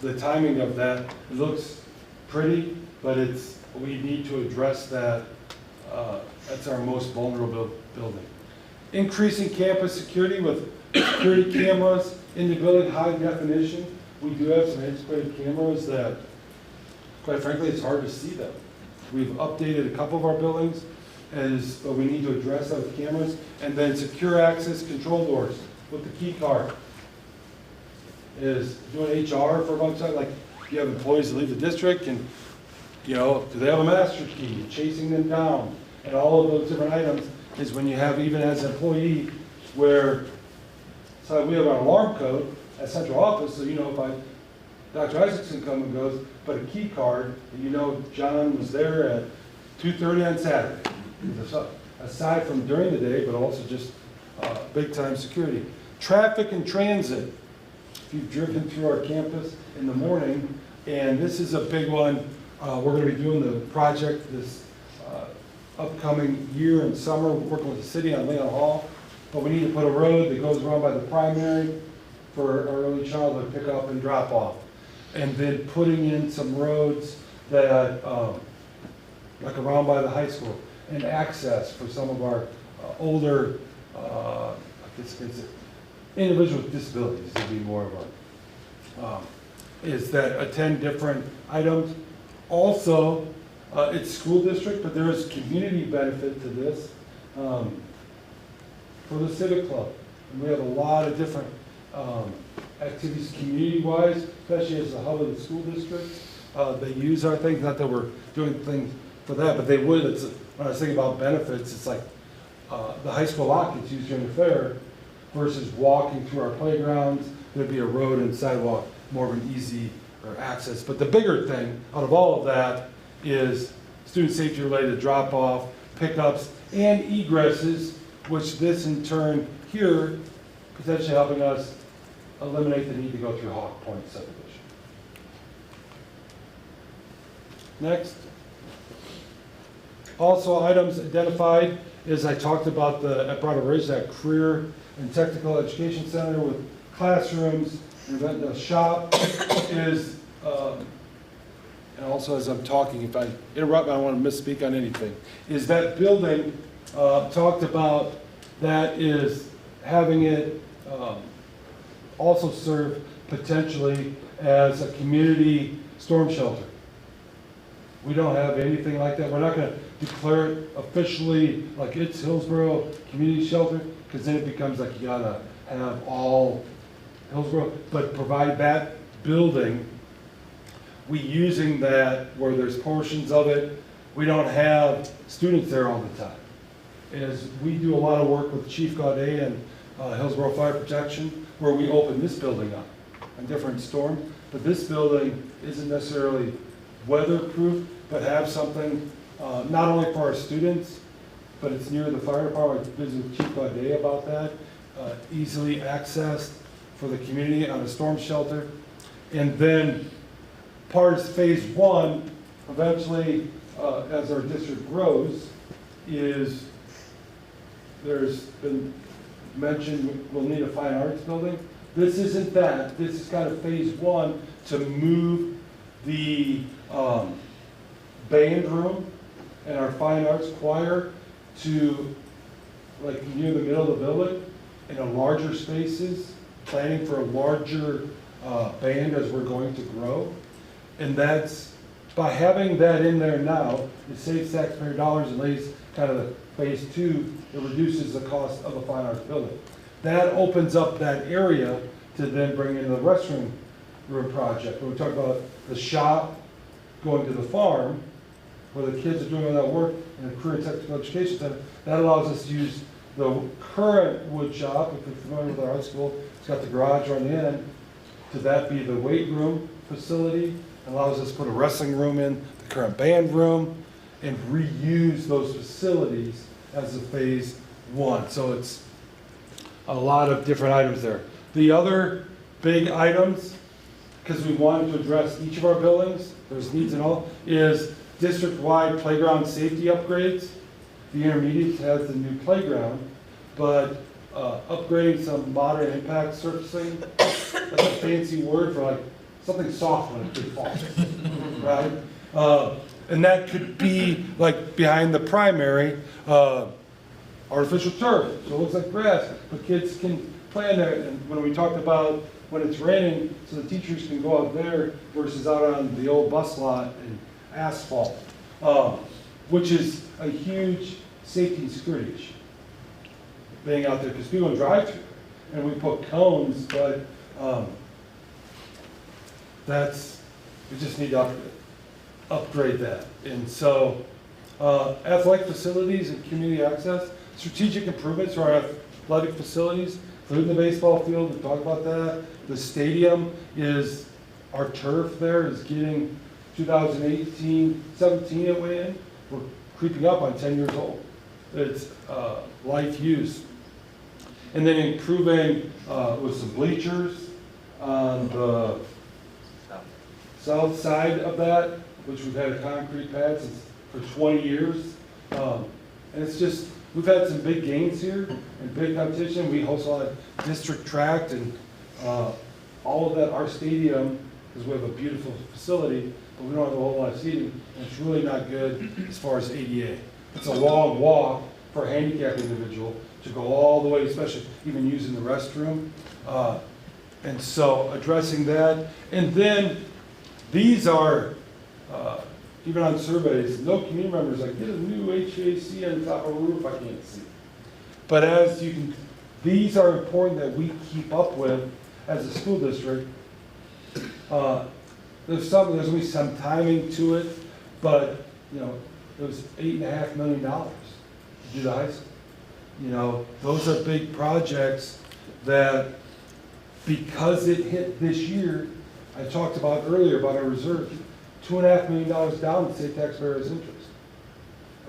[SPEAKER 4] The timing of that, it looks pretty, but we need to address that. That's our most vulnerable building. Increasing campus security with security cameras in the building, high definition. We do have some integrated cameras that, quite frankly, it's hard to see them. We've updated a couple of our buildings, but we need to address that with cameras. And then secure access control doors with the key card. Is doing HR for a long time, like you have employees that leave the district and, do they have a master key, chasing them down, and all of those different items is when you have, even as an employee, so we have our alarm code at central office, so if Dr. Isaacson comes and goes, but a key card, and John was there at 2:30 on Saturday. Aside from during the day, but also just big time security. Traffic and transit. If you've driven through our campus in the morning, and this is a big one. We're going to be doing the project this upcoming year in summer, working with the city on Leon Hall. But we need to put a road that goes around by the primary for our early childhood pick up and drop off. And then putting in some roads that, like around by the high school, and access for some of our older, individuals with disabilities would be more of our, is that attend different items. Also, it's school district, but there is community benefit to this for the Civic Club. And we have a lot of different activities community-wise, especially as the hub of the school district. They use our things, not that we're doing things for that, but they would. When I was thinking about benefits, it's like the high school lot gets used during the fair versus walking through our playgrounds. There'd be a road and sidewalk, more of an easy access. But the bigger thing out of all of that is student safety related drop-off, pickups and egresses, which this in turn here, potentially helping us eliminate the need to go through Hawk Point subdivision. Next. Also, items identified is I talked about at Bronner Ridge, that career and technical education center with classrooms, and the shop is, and also as I'm talking, if I interrupt, I don't want to misspeak on anything, is that building talked about that is having it also serve potentially as a community storm shelter. We don't have anything like that. We're not going to declare it officially like it's Hillsboro Community Shelter, because then it becomes like you gotta have all Hillsboro, but provide that building, we using that where there's portions of it, we don't have students there all the time. As we do a lot of work with Chief Gaudet and Hillsboro Fire Protection, where we open this building up on different storms, but this building isn't necessarily weatherproof, but have something not only for our students, but it's near the fire department. I visited with Chief Gaudet about that. Easily accessed for the community on a storm shelter. And then part of phase one, eventually, as our district grows, is there's been mentioned we'll need a fine arts building. This isn't that. This is kind of phase one to move the band room and our fine arts choir to like near the middle of the building in a larger spaces, planning for a larger band as we're going to grow. And that's, by having that in there now, it saves taxpayer dollars and lays kind of the phase two, it reduces the cost of a fine arts building. That opens up that area to then bring in the restroom room project. When we talk about the shop going to the farm, where the kids are doing all that work in the career and technical education center, that allows us to use the current wood shop, if you're familiar with our high school, it's got the garage on the end, to that be the weight room facility, allows us to put a wrestling room in the current band room, and reuse those facilities as a phase one. So it's a lot of different items there. The other big items, because we wanted to address each of our buildings, there's needs and all, is district-wide playground safety upgrades. The intermediate has the new playground, but upgrading some moderate impact surfacing, that's a fancy word for like something soft when it could fall, right? And that could be like behind the primary, artificial turf, so it looks like grass, but kids can play in there. And when we talked about when it's raining, so the teachers can go out there versus out on the old bus lot and asphalt, which is a huge safety and security issue, being out there, because people drive through, and we put cones, but we just need to upgrade that. And so athletic facilities and community access, strategic improvements to our athletic facilities, including the baseball field, we talked about that. The stadium is, our turf there is getting 2018, 17 it went in. We're creeping up on 10 years old. It's life use. And then improving with some bleachers on the south side of that, which we've had a concrete pad since for 20 years. And it's just, we've had some big gains here and big competition. We also had district track and all of that, our stadium, because we have a beautiful facility, but we don't have a whole lot of seating, and it's really not good as far as ADA. It's a long walk for a handicapped individual to go all the way, especially even using the restroom. And so addressing that. And then these are, even on surveys, no community members like, get a new HVAC on top of a roof, I can't see. But as you can, these are important that we keep up with as a school district. There's going to be some timing to it, but you know, it was $8.5 million to do the high school. You know, those are big projects that, because it hit this year, I talked about earlier about our reserve, $2.5 million down in state taxpayers' interest.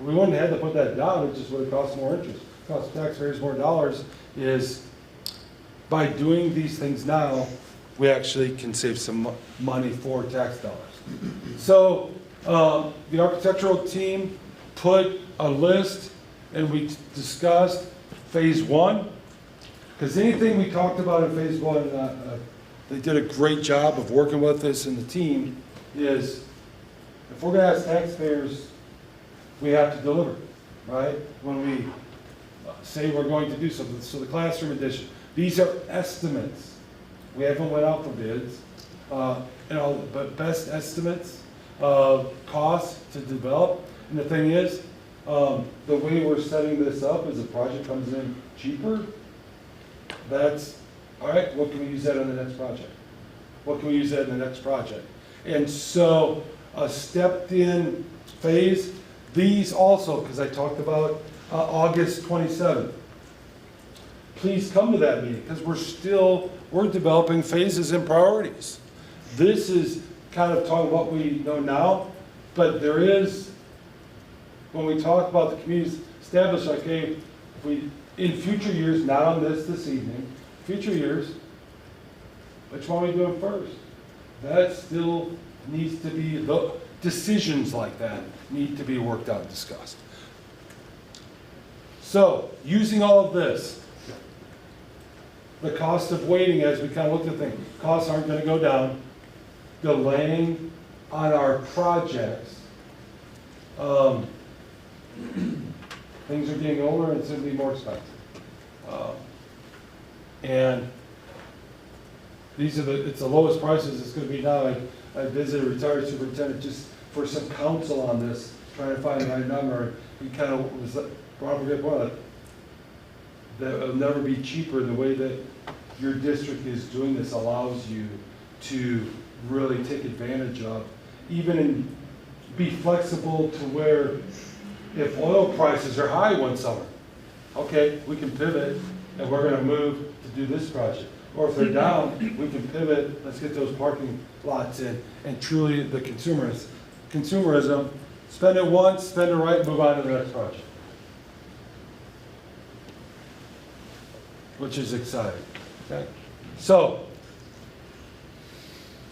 [SPEAKER 4] If we wouldn't have had to put that down, it just would have cost more interest, cost taxpayers more dollars, is by doing these things now, we actually can save some money for tax dollars. So, the architectural team put a list, and we discussed phase one, because anything we talked about in phase one, they did a great job of working with us and the team, is if we're gonna ask taxpayers, we have to deliver, right? When we say we're going to do something. So the classroom edition, these are estimates. We haven't went out for bids, but best estimates of costs to develop. And the thing is, the way we're setting this up is a project comes in cheaper. That's, all right, what can we use that on the next project? What can we use that in the next project? And so a stepped in phase, these also, because I talked about August 27th. Please come to that meeting, because we're developing phases and priorities. This is kind of talking what we know now, but there is, when we talk about the communities established, okay, if we, in future years, not on this evening, future years, which one are we doing first? That still needs to be, the decisions like that need to be worked out and discussed. So, using all of this, the cost of waiting, as we kind of looked at things, costs aren't going to go down, delaying on our projects. Things are getting older and it's going to be more expensive. And these are it's the lowest prices it's going to be now. I visited a retired superintendent just for some counsel on this, trying to find the right number. He kind of was brought up a good point that it'll never be cheaper. The way that your district is doing this allows you to really take advantage of, even in, be flexible to where if oil prices are high one summer, okay, we can pivot and we're going to move to do this project. Or if they're down, we can pivot, let's get those parking lots in. And truly the consumerism, spend it once, spend it right, move on to the next project. Which is exciting. Okay? So,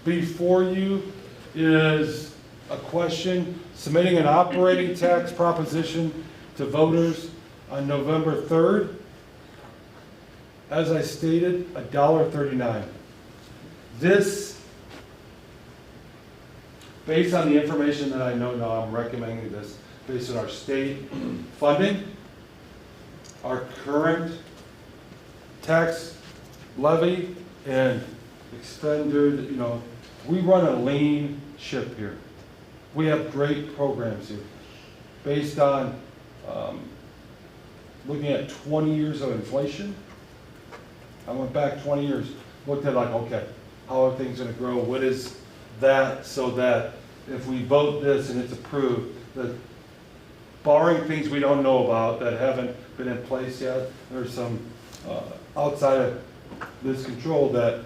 [SPEAKER 4] before you is a question, submitting an operating tax proposition to voters on November 3rd. As I stated, $1.39. This, based on the information that I know now, I'm recommending this based on our state funding, our current tax levy and expended, we run a lean ship here. We have great programs here based on looking at 20 years of inflation. I went back 20 years, looked at like, okay, how are things going to grow? What is that, so that if we vote this and it's approved, that barring things we don't know about that haven't been in place yet, there's some outside of this control that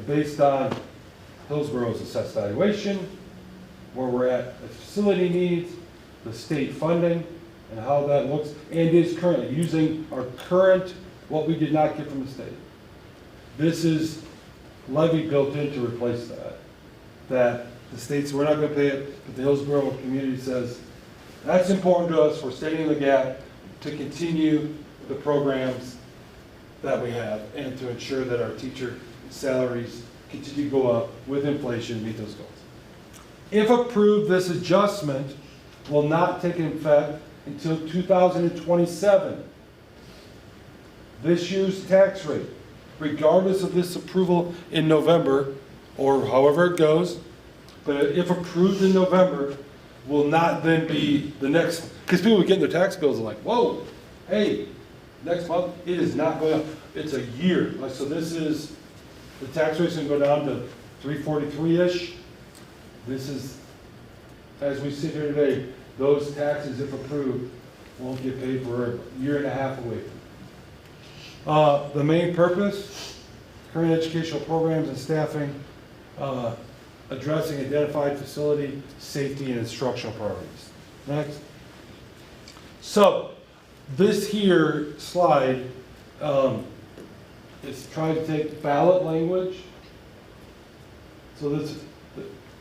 [SPEAKER 4] based on Hillsboro's assessed valuation, where we're at, the facility needs, the state funding, and how that looks, and is currently using our current, what we did not get from the state. This is levy built in to replace that. That the states, we're not going to pay it, but the Hillsboro community says, that's important to us, we're standing in the gap to continue the programs that we have and to ensure that our teacher salaries continue to go up with inflation to meet those goals. If approved, this adjustment will not take effect until 2027. This year's tax rate, regardless of this approval in November, or however it goes, but if approved in November, will not then be the next, because people are getting their tax bills and like, whoa, hey, next month, it is not going up. It's a year. So this is, the tax rate's going to go down to 343-ish. This is, as we sit here today, those taxes, if approved, won't get paid for a year and a half away. The main purpose, current educational programs and staffing, addressing identified facility, safety, and instructional priorities. Next. So, this here slide is trying to take ballot language. So this,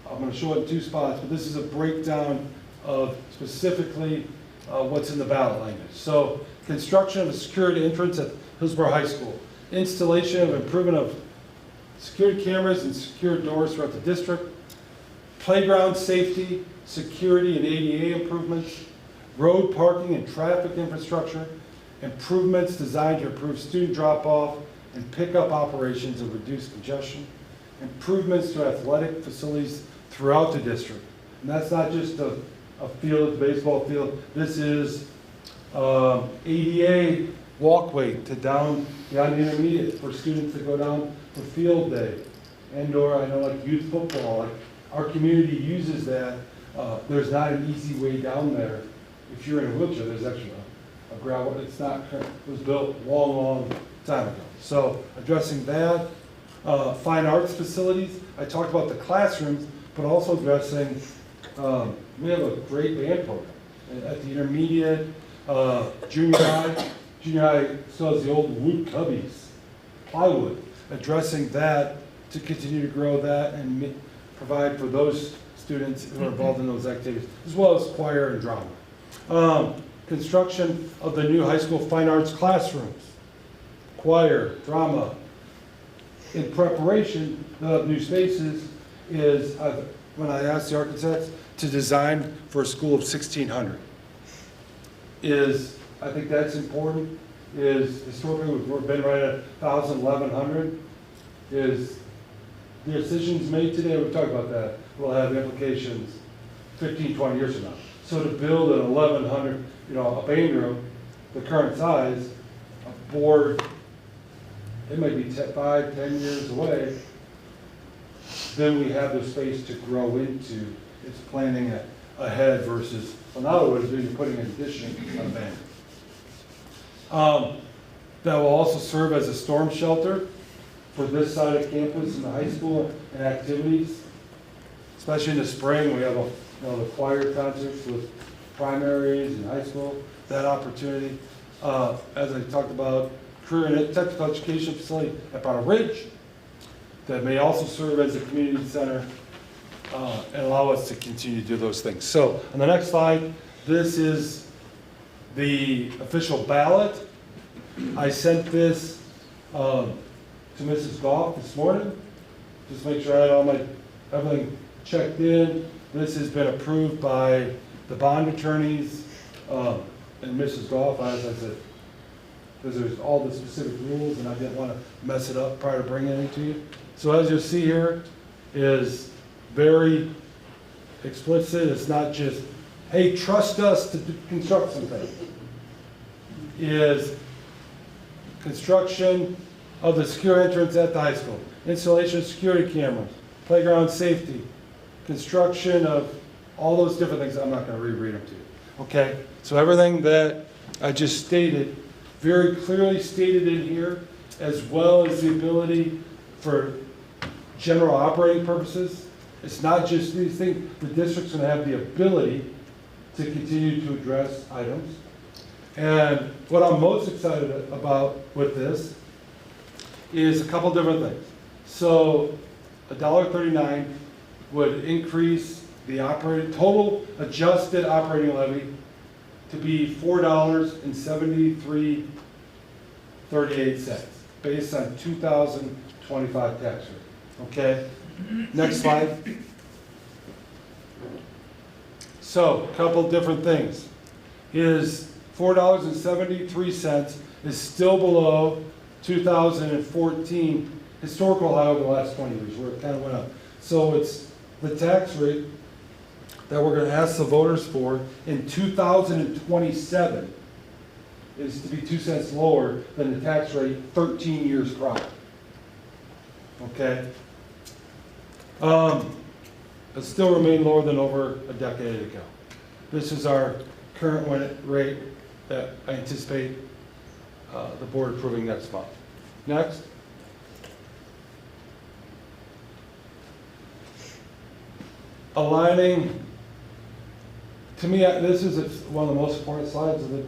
[SPEAKER 4] I'm going to show it in 2 spots, but this is a breakdown of specifically what's in the ballot language. So, construction of a secured entrance at Hillsboro High School. Installation of improvement of security cameras and secured doors throughout the district. Playground safety, security and ADA improvements. Road parking and traffic infrastructure. Improvements designed to improve student drop-off and pickup operations and reduce congestion. Improvements to athletic facilities throughout the district. And that's not just a field, a baseball field. This is ADA walkway to down beyond the intermediate for students to go down for field day. And/or I know like youth football, like our community uses that. There's not an easy way down there. If you're in a wheelchair, there's actually a gravel. It's not. It was built long time ago. So addressing that, fine arts facilities. I talked about the classrooms, but also addressing. We have a great band program at the intermediate, junior high. Junior high still has the old wood cubbies, plywood. Addressing that to continue to grow that and provide for those students who are involved in those activities, as well as choir and drama. Construction of the new high school fine arts classrooms, choir, drama. In preparation of new spaces is, when I asked the architects to design for a school of 1,600, I think that's important, is historically we've been right at 1,000, 1,100, is the decisions made today, we talked about that, will have implications 15, 20 years from now. So to build an 1,100, a band room, the current size, a board, it might be 5, 10 years away, then we have the space to grow into. It's planning ahead versus, well, now it would be putting an addition on a band. That will also serve as a storm shelter for this side of campus and the high school and activities. Especially in the spring, we have the choir concerts with primaries and high school, that opportunity. As I talked about, career and technical education facility at Powder Ridge that may also serve as a community center and allow us to continue to do those things. So on the next slide, this is the official ballot. I sent this to Mrs. Goff this morning, just make sure I had everything checked in. This has been approved by the bond attorneys and Mrs. Goff, as I said, because there's all the specific rules and I didn't want to mess it up prior to bringing it to you. So as you'll see here is very explicit. It's not just, hey, trust us to construct something. Is construction of the secure entrance at the high school, installation of security cameras, playground safety, construction of all those different things. I'm not going to reread them to you. Okay? So everything that I just stated, very clearly stated in here, as well as the ability for general operating purposes. It's not just these things. The district's going to have the ability to continue to address items. And what I'm most excited about with this is a couple different things. So $1.39 would increase the total adjusted operating levy to be $4.7338 based on 2025 tax rate. Okay? Next slide. So, a couple different things. Is $4.73 is still below 2014 historical high over the last 20 years, where it kind of went up. So it's the tax rate that we're going to ask the voters for in 2027 is to be 2 cents lower than the tax rate 13 years prior. Okay? But still remain lower than over a decade ago. This is our current rate that I anticipate the board approving next month. Next. Aligning to me, this is one of the most important slides of it,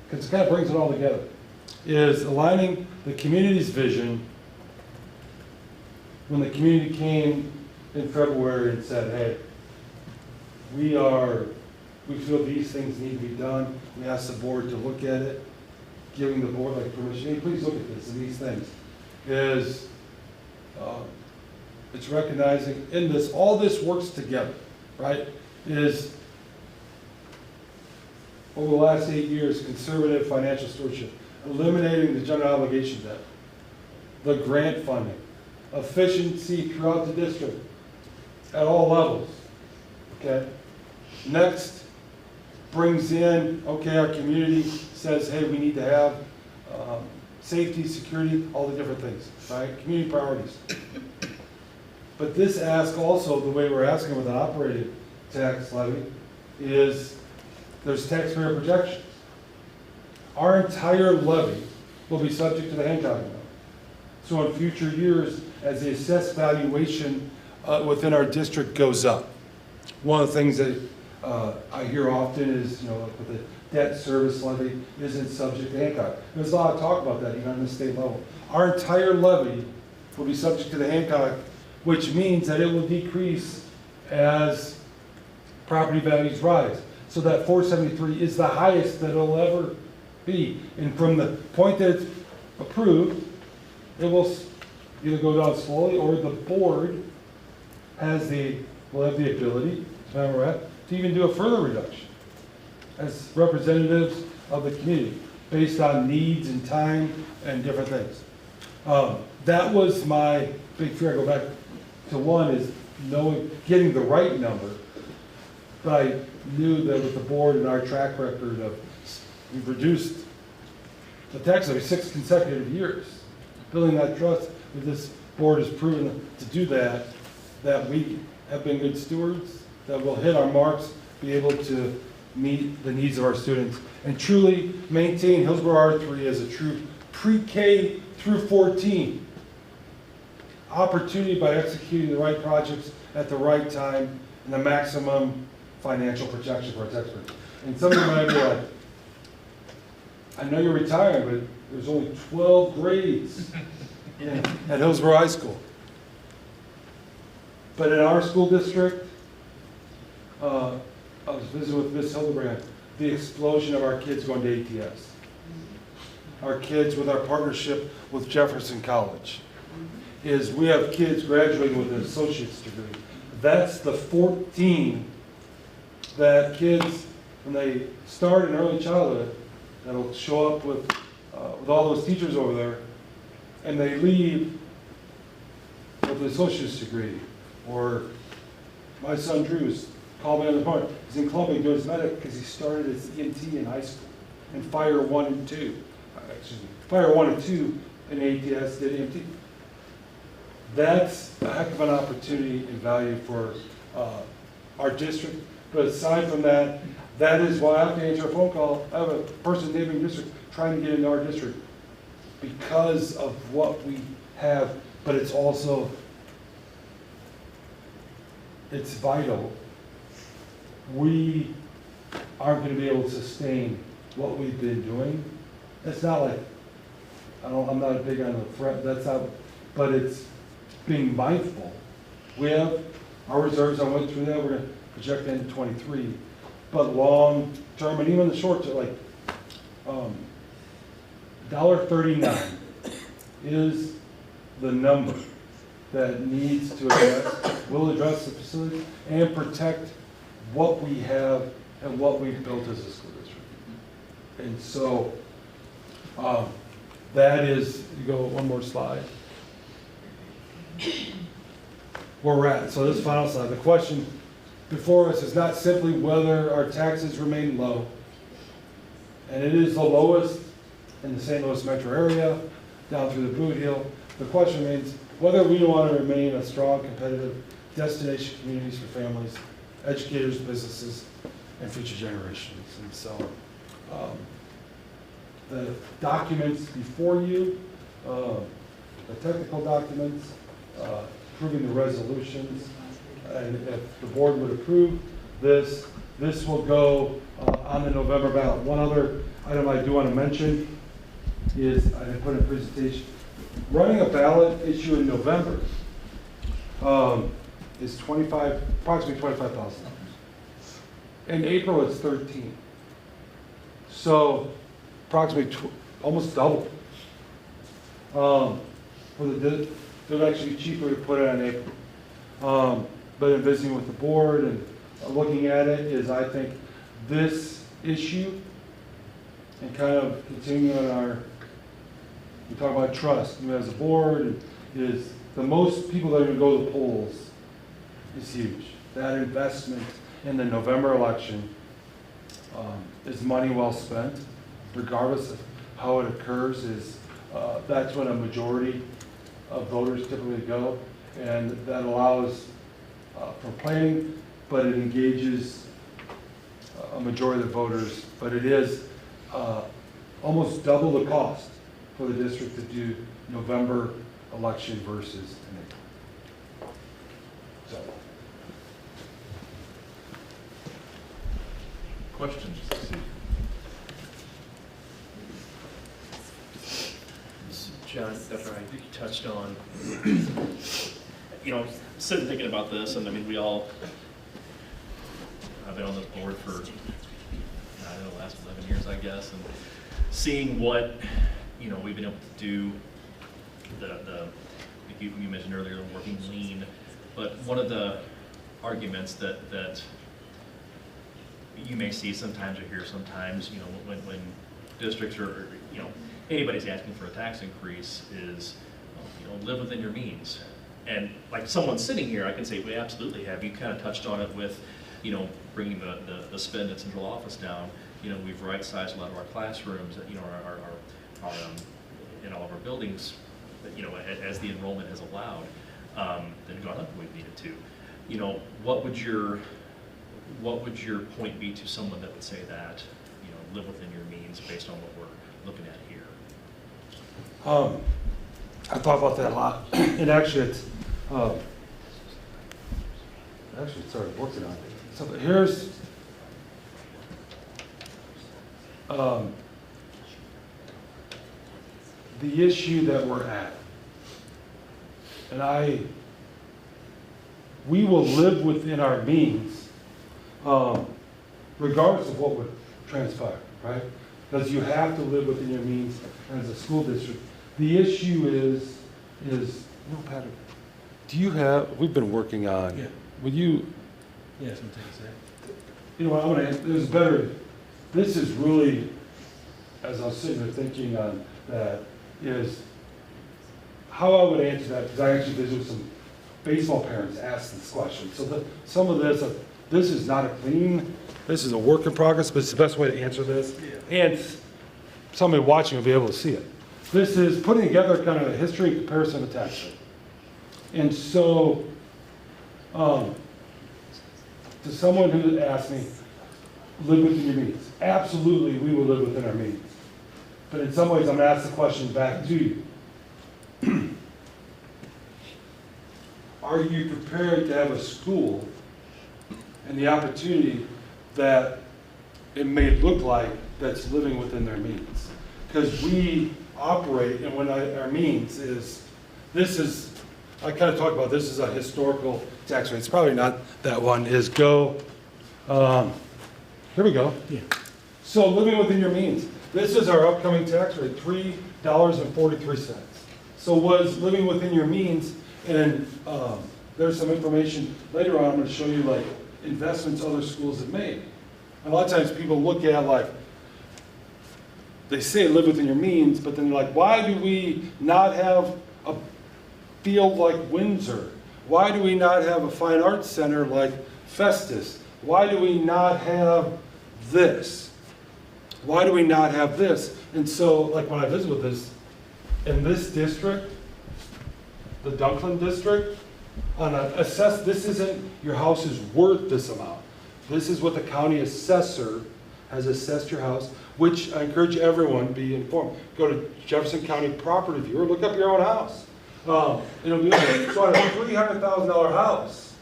[SPEAKER 4] because it kind of brings it all together, is aligning the community's vision when the community came in February and said, hey, we feel these things need to be done. We asked the board to look at it, giving the board like permission, hey, please look at this and these things, is it's recognizing in this, all this works together, right? Is over the last 8 years, conservative financial stewardship, eliminating the general obligation debt, the grant funding, efficiency throughout the district at all levels, okay? Next, brings in, okay, our community says, hey, we need to have safety, security, all the different things, right? Community priorities. But this ask also, the way we're asking with an operating tax levy, is there's taxpayer projections. Our entire levy will be subject to the Hancock amendment. So in future years, as the assessed valuation within our district goes up, one of the things that I hear often is, with the debt service levy isn't subject to Hancock. There's a lot of talk about that even on the state level. Our entire levy will be subject to the Hancock, which means that it will decrease as property values rise. So that 473 is the highest that it'll ever be. And from the point that it's approved, it will either go down slowly or the board will have the ability, to even do a further reduction as representatives of the community based on needs and time and different things. That was my big fear. I go back to one is getting the right number. But I knew that with the board and our track record we've reduced the tax levy 6 consecutive years. Building that trust that this board has proven to do that we have been good stewards, that will hit our marks, be able to meet the needs of our students, and truly maintain Hillsboro R3 as a true pre-K through 14 opportunity by executing the right projects at the right time and the maximum financial protection for our taxpayers. And some of you might be like, I know you're retiring, but there's only 12 grades at Hillsboro High School. But in our school district, I was visiting with Ms. Hildebrand, the explosion of our kids going to ATS. Our kids with our partnership with Jefferson College is we have kids graduating with an associate's degree. That's the 14 that kids, when they start in early childhood, that'll show up with all those teachers over there, and they leave with an associate's degree. Or my son Drew's called me on the phone. He's in Columbia doing his medic because he started as EMT in high school, and Fire 1 and 2. Fire 1 and 2 in ATS did EMT. That's a heck of an opportunity and value for our district. But aside from that, that is why I have to answer a phone call. I have a person in the neighboring district trying to get into our district because of what we have, but it's also, it's vital. We aren't going to be able to sustain what we've been doing. It's not like, I'm not big on the threat, that's not, but it's being mindful. We have our reserves, I went through that, we're going to project into 23, but long term and even the short term, like $1.39 is the number that needs to address, will address the facility and protect what we have and what we've built as a school district. And so that is, you go one more slide. Where we're at. So this final slide, the question before us is not simply whether our taxes remain low, and it is the lowest in the St. Louis metro area, down through the Boot Heel. The question remains whether we want to remain a strong, competitive destination communities for families, educators, businesses, and future generations. And so the documents before you, the technical documents, approving the resolutions, and if the board would approve this, this will go on the November ballot. One other item I do want to mention is, I didn't put in a presentation, running a ballot issue in November is approximately $25,000. In April, it's 13. So approximately almost double. It would actually be cheaper to put it on April. But in visiting with the board and looking at it, is I think this issue and kind of continuing on our, we talk about trust, as a board, is the most people that are going to go to the polls is huge. That investment in the November election is money well spent, regardless of how it occurs. That's when a majority of voters typically go, and that allows for planning, but it engages a majority of the voters. But it is almost double the cost for the district to do November election versus in April. So.
[SPEAKER 1] Questions?
[SPEAKER 7] John, Dr. Ryan, you touched on, sitting thinking about this, and I mean, I've been on this board for, the last 11 years, I guess, and seeing what, we've been able to do, like you mentioned earlier, working lean, but one of the arguments that you may see sometimes or hear sometimes, when districts are, anybody's asking for a tax increase is, live within your means. And like someone sitting here, I can say, we absolutely have. You kind of touched on it with, bringing the spend at central office down. We've right-sized a lot of our classrooms, our in all of our buildings, as the enrollment has allowed, then gone up when we needed to. What would your point be to someone that would say that, live within your means based on what we're looking at here?
[SPEAKER 4] I thought about that a lot, and actually it's started working on it. So here's the issue that we're at, and we will live within our means, regardless of what would transpire, right? Because you have to live within your means as a school district. The issue is, Patrick, we've been working on,
[SPEAKER 5] Yeah.
[SPEAKER 4] would you,
[SPEAKER 5] Yeah, something to say.
[SPEAKER 4] what, this is really, as I was sitting there thinking on that, is how I would answer that, because I actually visited with some baseball parents asked this question. So some of this is not a clean, this is a work in progress, but it's the best way to answer this.
[SPEAKER 5] Yeah.
[SPEAKER 4] And somebody watching will be able to see it. This is putting together kind of a history and comparison of tax rate. And so, to someone who asked me, live within your means. Absolutely, we will live within our means. But in some ways, I'm going to ask the question back to you. Are you prepared to have a school and the opportunity that it may look like that's living within their means? Because we operate, and when our means is, I kind of talk about this is a historical tax rate. It's probably not that one, is here we go.
[SPEAKER 5] Yeah.
[SPEAKER 4] So living within your means. This is our upcoming tax rate, $3.43. So was living within your means, and there's some information later on I'm going to show you like investments other schools have made. And a lot of times people look at like, they say live within your means, but then they're like, why do we not have a field like Windsor? Why do we not have a fine arts center like Festus? Why do we not have this? Why do we not have this? And so, like when I visit with this, in this district, the Dunklin district, this isn't your house is worth this amount. This is what the county assessor has assessed your house, which I encourage everyone to be informed. Go to Jefferson County Property Viewer, look up your own house. It'll be so on a $300,000 house,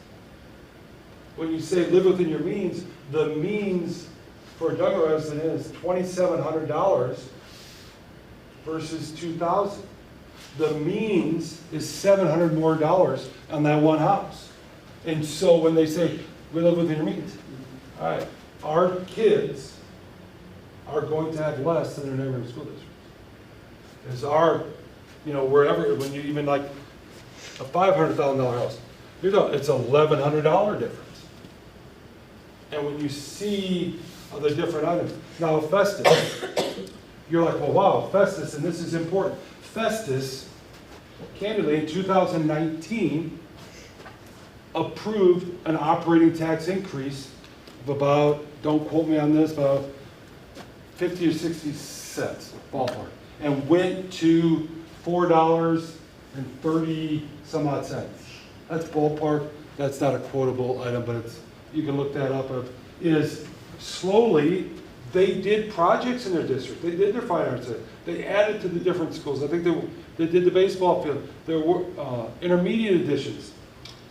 [SPEAKER 4] when you say live within your means, the means for a Douglas resident is $2,700 versus $2,000. The means is $700 more on that one house. And so when they say, we live within your means, all right, our kids are going to have less than their neighboring school district. It's our, wherever, when you even like a $500,000 house, it's $1,100 difference. And when you see the different items, now Festus, you're like, well, wow, Festus, and this is important. Festus, candidly, in 2019, approved an operating tax increase of about, don't quote me on this, about 50 or 60 cents, ballpark, and went to $4.30 some odd cents. That's ballpark. That's not a quotable item, but you can look that up. Is slowly they did projects in their district. They did their fine arts. They added to the different schools. I think they did the baseball field. There were intermediate additions.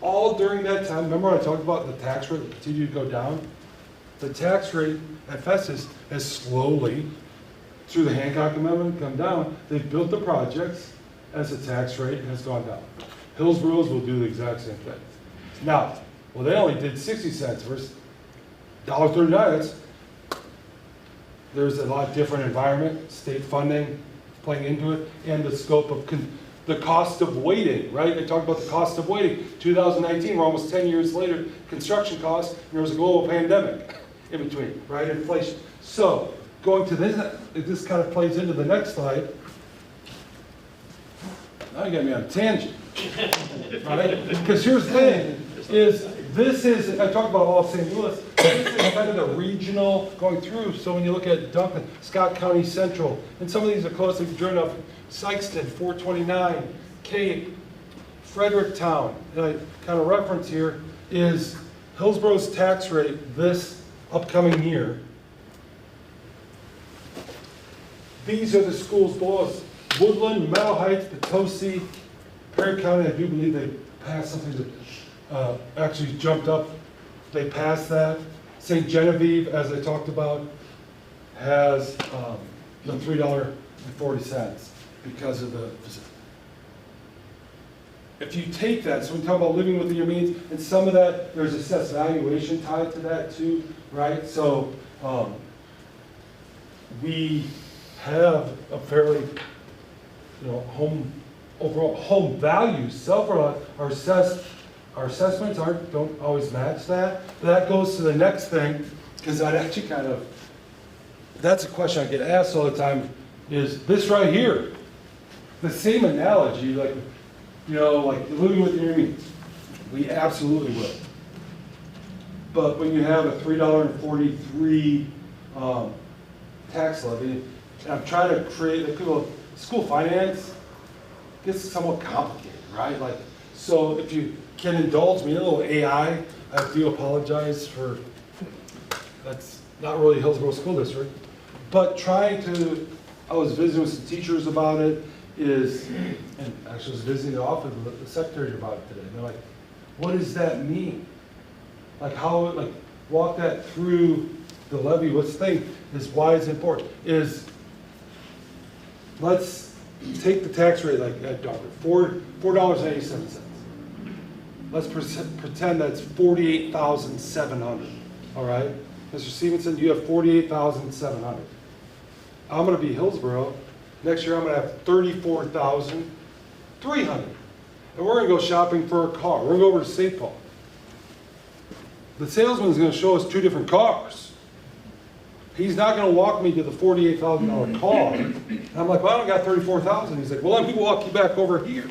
[SPEAKER 4] All during that time, remember I talked about the tax rate continued to go down? The tax rate at Festus has slowly, through the Hancock Amendment, come down. They've built the projects as the tax rate has gone down. Hillsboro's will do the exact same thing. Now, well, they only did 60 cents versus $1.39. There's a lot different environment, state funding playing into it, and the scope of the cost of waiting, right? They talked about the cost of waiting. 2019, we're almost 10 years later, construction costs, and there was a global pandemic in between, right? Inflation. So, going to this kind of plays into the next slide. Now you got me on a tangent, right? Because here's the thing, I talked about all of St. Louis, this is kind of the regional going through. So when you look at Duncan, Scott County Central, and some of these are close, like journey of Sykeston, 429, Cape, Fredericktown, and I kind of reference here is Hillsboro's tax rate this upcoming year. These are the schools below us. Woodland, Meadow Heights, Potosi, Perry County, I do believe they passed something that actually jumped up. They passed that. St. Genevieve, as I talked about, has the $3.40 because of the. If you take that, so we talk about living within your means, and some of that, there's assessed valuation tied to that too, right? So we have a fairly, overall home values, our assessments don't always match that. That goes to the next thing, because I'd actually that's a question I get asked all the time, is this right here. The same analogy, like living within your means. We absolutely will. But when you have a $3.43 tax levy, and I'm trying to create, school finance gets somewhat complicated, right? So if you can indulge me a little AI, I do apologize for, that's not really Hillsboro School District, but I was visiting with some teachers about it, and actually was visiting the office with the secretary about it today, and they're like, what does that mean? Walk that through the levy. What's the thing is why it's important is, let's take the tax rate like at Dover, $4.87. Let's pretend that's $48,700. All right, Mr. Stevenson, you have $48,700. I'm going to be Hillsboro. Next year, I'm going to have $34,300, and we're going to go shopping for a car. We're going to go over to St. Paul. The salesman is going to show us two different cars. He's not going to walk me to the $48,000 car. And I'm like, well, I only got $34,000. He's like, well, let me walk you back over here.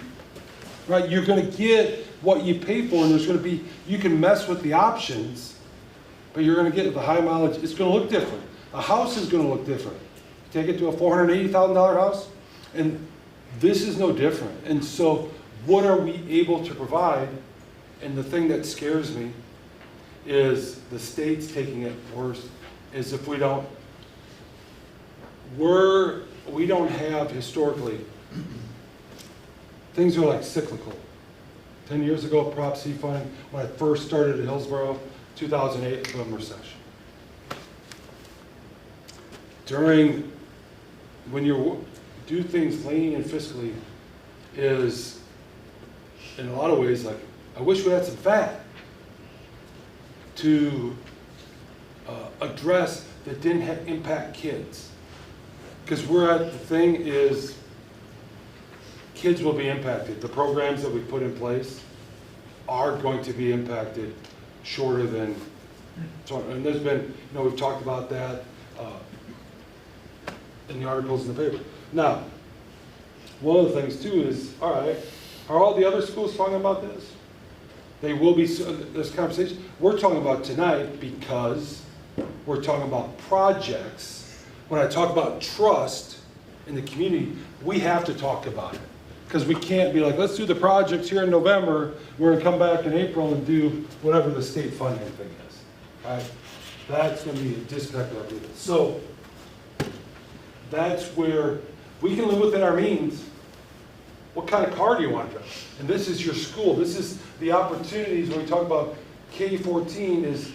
[SPEAKER 4] Right? You're going to get what you pay for, and there's going to be, you can mess with the options, but you're going to get the high mileage. It's going to look different. A house is going to look different. Take it to a $480,000 house, and this is no different. And so what are we able to provide? And the thing that scares me is the state's taking it worse, is if we don't have historically, things are like cyclical. 10 years ago, Prop C funding, when I first started at Hillsboro, 2008 boom recession. When you do things lean and fiscally, is in a lot of ways like, I wish we had some fat to address that didn't impact kids. Because the thing is, kids will be impacted. The programs that we put in place are going to be impacted shorter than, and there's been, we've talked about that in the articles in the paper. Now, one of the things too is, all right, are all the other schools talking about this? They will be, this conversation. We're talking about tonight because we're talking about projects. When I talk about trust in the community, we have to talk about it. Because we can't be like, let's do the projects here in November, we're gonna come back in April and do whatever the state funding thing is, right? That's gonna be a disconnect with our people. So, that's where we can live within our means. What kind of car do you want to drive? And this is your school. This is the opportunities when we talk about K-14 is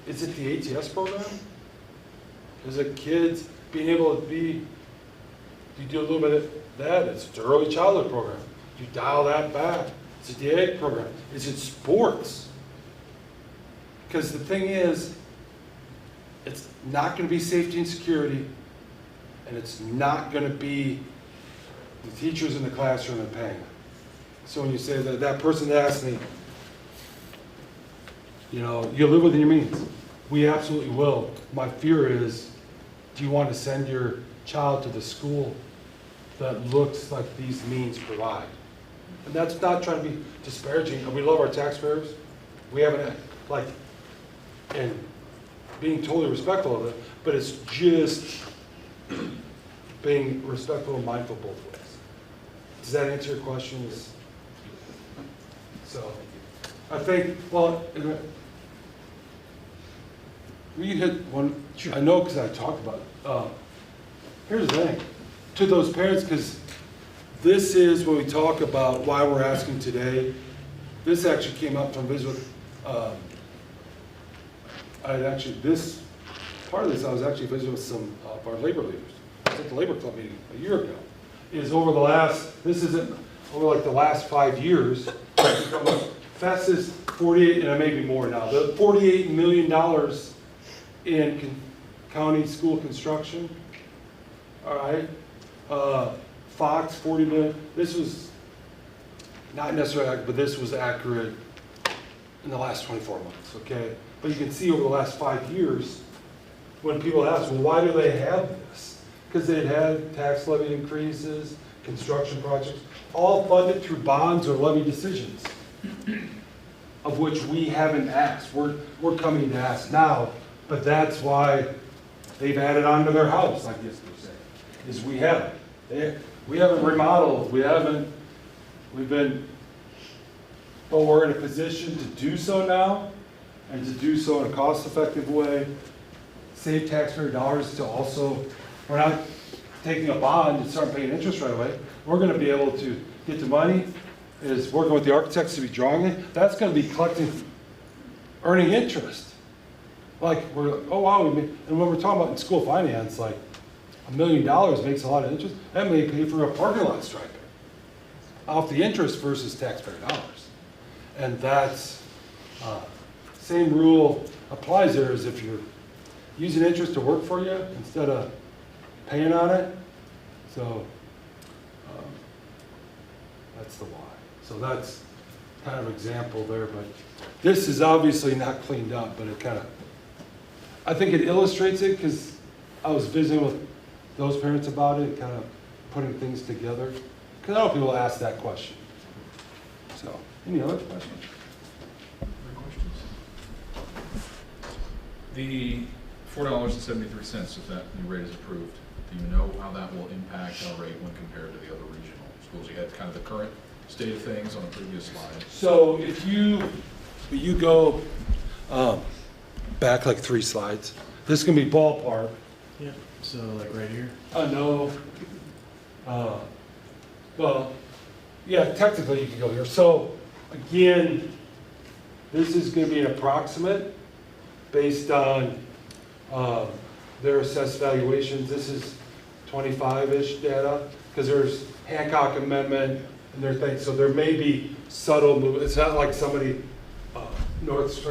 [SPEAKER 4] it the ATS program? Is it kids being able to be, you do a little bit of that? It's the early childhood program. You dial that back. Is it the ag program? Is it sports? Because the thing is, it's not going to be safety and security, and it's not going to be the teachers in the classroom and paying. So when you say that person that asked me, you live within your means. We absolutely will. My fear is, do you want to send your child to the school that looks like these means provide? And that's not trying to be disparaging. And we love our taxpayers. We haven't, and being totally respectful of it, but it's just being respectful and mindful both ways. Does that answer your question? So, I think, we hit one, sure. I know because I talked about it. Here's the thing, to those parents, because this is when we talk about why we're asking today. This actually came up from visit. This part of this, I was actually visiting with some of our labor leaders. I was at the labor club meeting a year ago. Over the last 5 years, FES is 48, and maybe more now, the $48 million in county school construction. All right. Fox, 40 million. This was not necessarily accurate, but this was accurate in the last 24 months, okay? But you can see over the last 5 years, when people ask, well, why do they have this? Because they'd had tax levy increases, construction projects, all funded through bonds or levy decisions, of which we haven't asked. We're coming to ask now, but that's why they've added on to their house, I guess per se, is we haven't. We haven't remodeled, but we're in a position to do so now, and to do so in a cost-effective way, save taxpayer dollars to also, we're not taking a bond and start paying interest right away. We're going to be able to get the money, is working with the architects to be drawing it. That's going to be earning interest. Oh wow, and when we're talking about in school finance, $1 million makes a lot of interest. That may pay for a parking lot striping off the interest versus taxpayer dollars. And that's, same rule applies there as if you're using interest to work for you instead of paying on it. So that's the why. So that's kind of example there, but this is obviously not cleaned up, but I think it illustrates it because I was visiting with those parents about it, kind of putting things together. Because I know people ask that question. So, any other questions?
[SPEAKER 1] Other questions? The $4.73, if that new rate is approved, do you know how that will impact our rate when compared to the other regional schools? You had kind of the current state of things on the previous slide.
[SPEAKER 4] So if you go back 3 slides, this can be ballpark.
[SPEAKER 5] Yeah, so right here?
[SPEAKER 4] No. Well, yeah, technically you can go here. So again, this is going to be an approximate. based on their assessed valuations. This is 25-ish data, because there's Hancock Amendment and there are things, so there may be subtle movement. It's not like somebody, North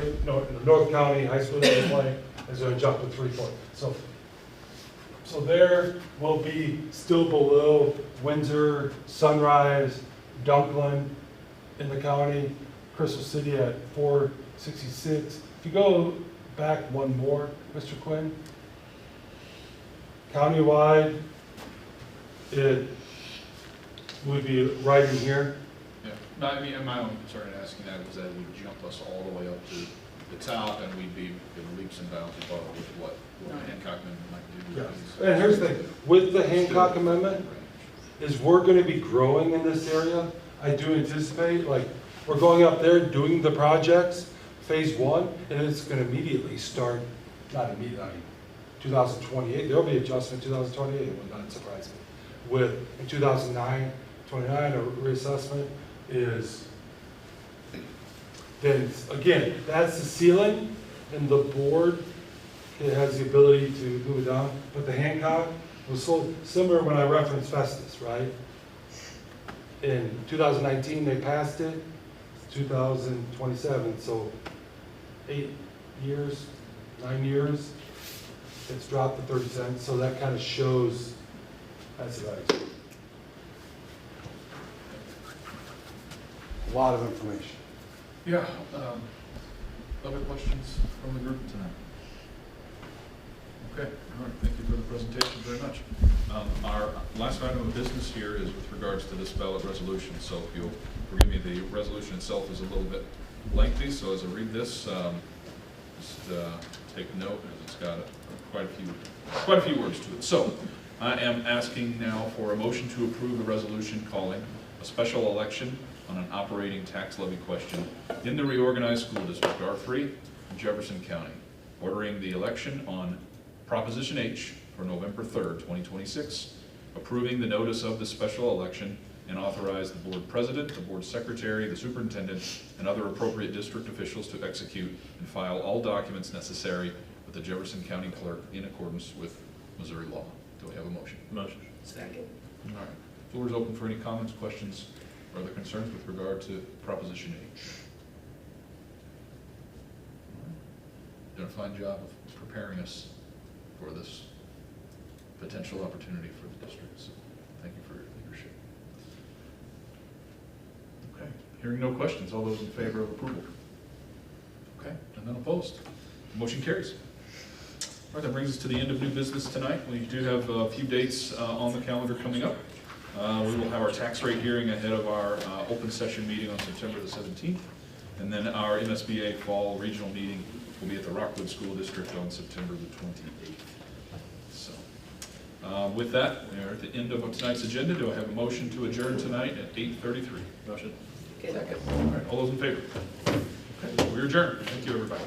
[SPEAKER 4] County High School is like, is going to jump to 3 point. So there will be still below Windsor, Sunrise, Dunklin in the county, Crystal City at 466. If you go back one more, Mr. Quinn, countywide, it would be right in here.
[SPEAKER 1] Yeah, no, I mean, my own concern in asking that was that it would jump us all the way up to the top, and we'd be in leaps and bounds above with what the Hancock Amendment might do.
[SPEAKER 4] Yes. And here's the thing, with the Hancock Amendment, is we're gonna be growing in this area. I do anticipate, like, we're going up there doing the projects, phase 1, and it's gonna immediately start, not immediately, I mean, 2028, there'll be adjustment 2028, it would not surprise me. With, in 2009, 29, a reassessment is, then, again, that's the ceiling, and the board, it has the ability to move it down, but the Hancock was so similar when I referenced Festus, right? In 2019, they passed it, 2027, so 8 years, 9 years, it's dropped to 30 cents, so that kind of shows, that's what I see. A lot of information.
[SPEAKER 1] Yeah, other questions from the group tonight? Okay, all right, thank you for the presentation very much. Our last item of business here is with regards to this ballot resolution, so if you'll forgive me, the resolution itself is a little bit lengthy, so as I read this, just take note, as it's got quite a few words to it. So, I am asking now for a motion to approve the resolution calling a special election on an operating tax levy question in the reorganized school district R3 in Jefferson County, ordering the election on Proposition H for November 3rd, 2026, approving the notice of the special election, and authorize the board president, the board secretary, the superintendent, and other appropriate district officials to execute and file all documents necessary with the Jefferson County clerk in accordance with Missouri law. Do I have a motion?
[SPEAKER 7] Motion.
[SPEAKER 3] Second.
[SPEAKER 1] All right. Floor is open for any comments, questions, or other concerns with regard to Proposition H. Done a fine job of preparing us for this potential opportunity for the district, so thank you for your leadership. Okay, hearing no questions, all those in favor of approval? Okay, and none opposed? Motion carries. All right, that brings us to the end of new business tonight. We do have a few dates on the calendar coming up. We will have our tax rate hearing ahead of our open session meeting on September the 17th. And then our MSBA fall regional meeting will be at the Rockwood School District on September the 28th. So, with that, we are at the end of tonight's agenda. Do I have a motion to adjourn tonight at 8:33?
[SPEAKER 7] Motion.
[SPEAKER 3] Second.
[SPEAKER 1] All right, all those in favor? Okay, we adjourn. Thank you, everybody.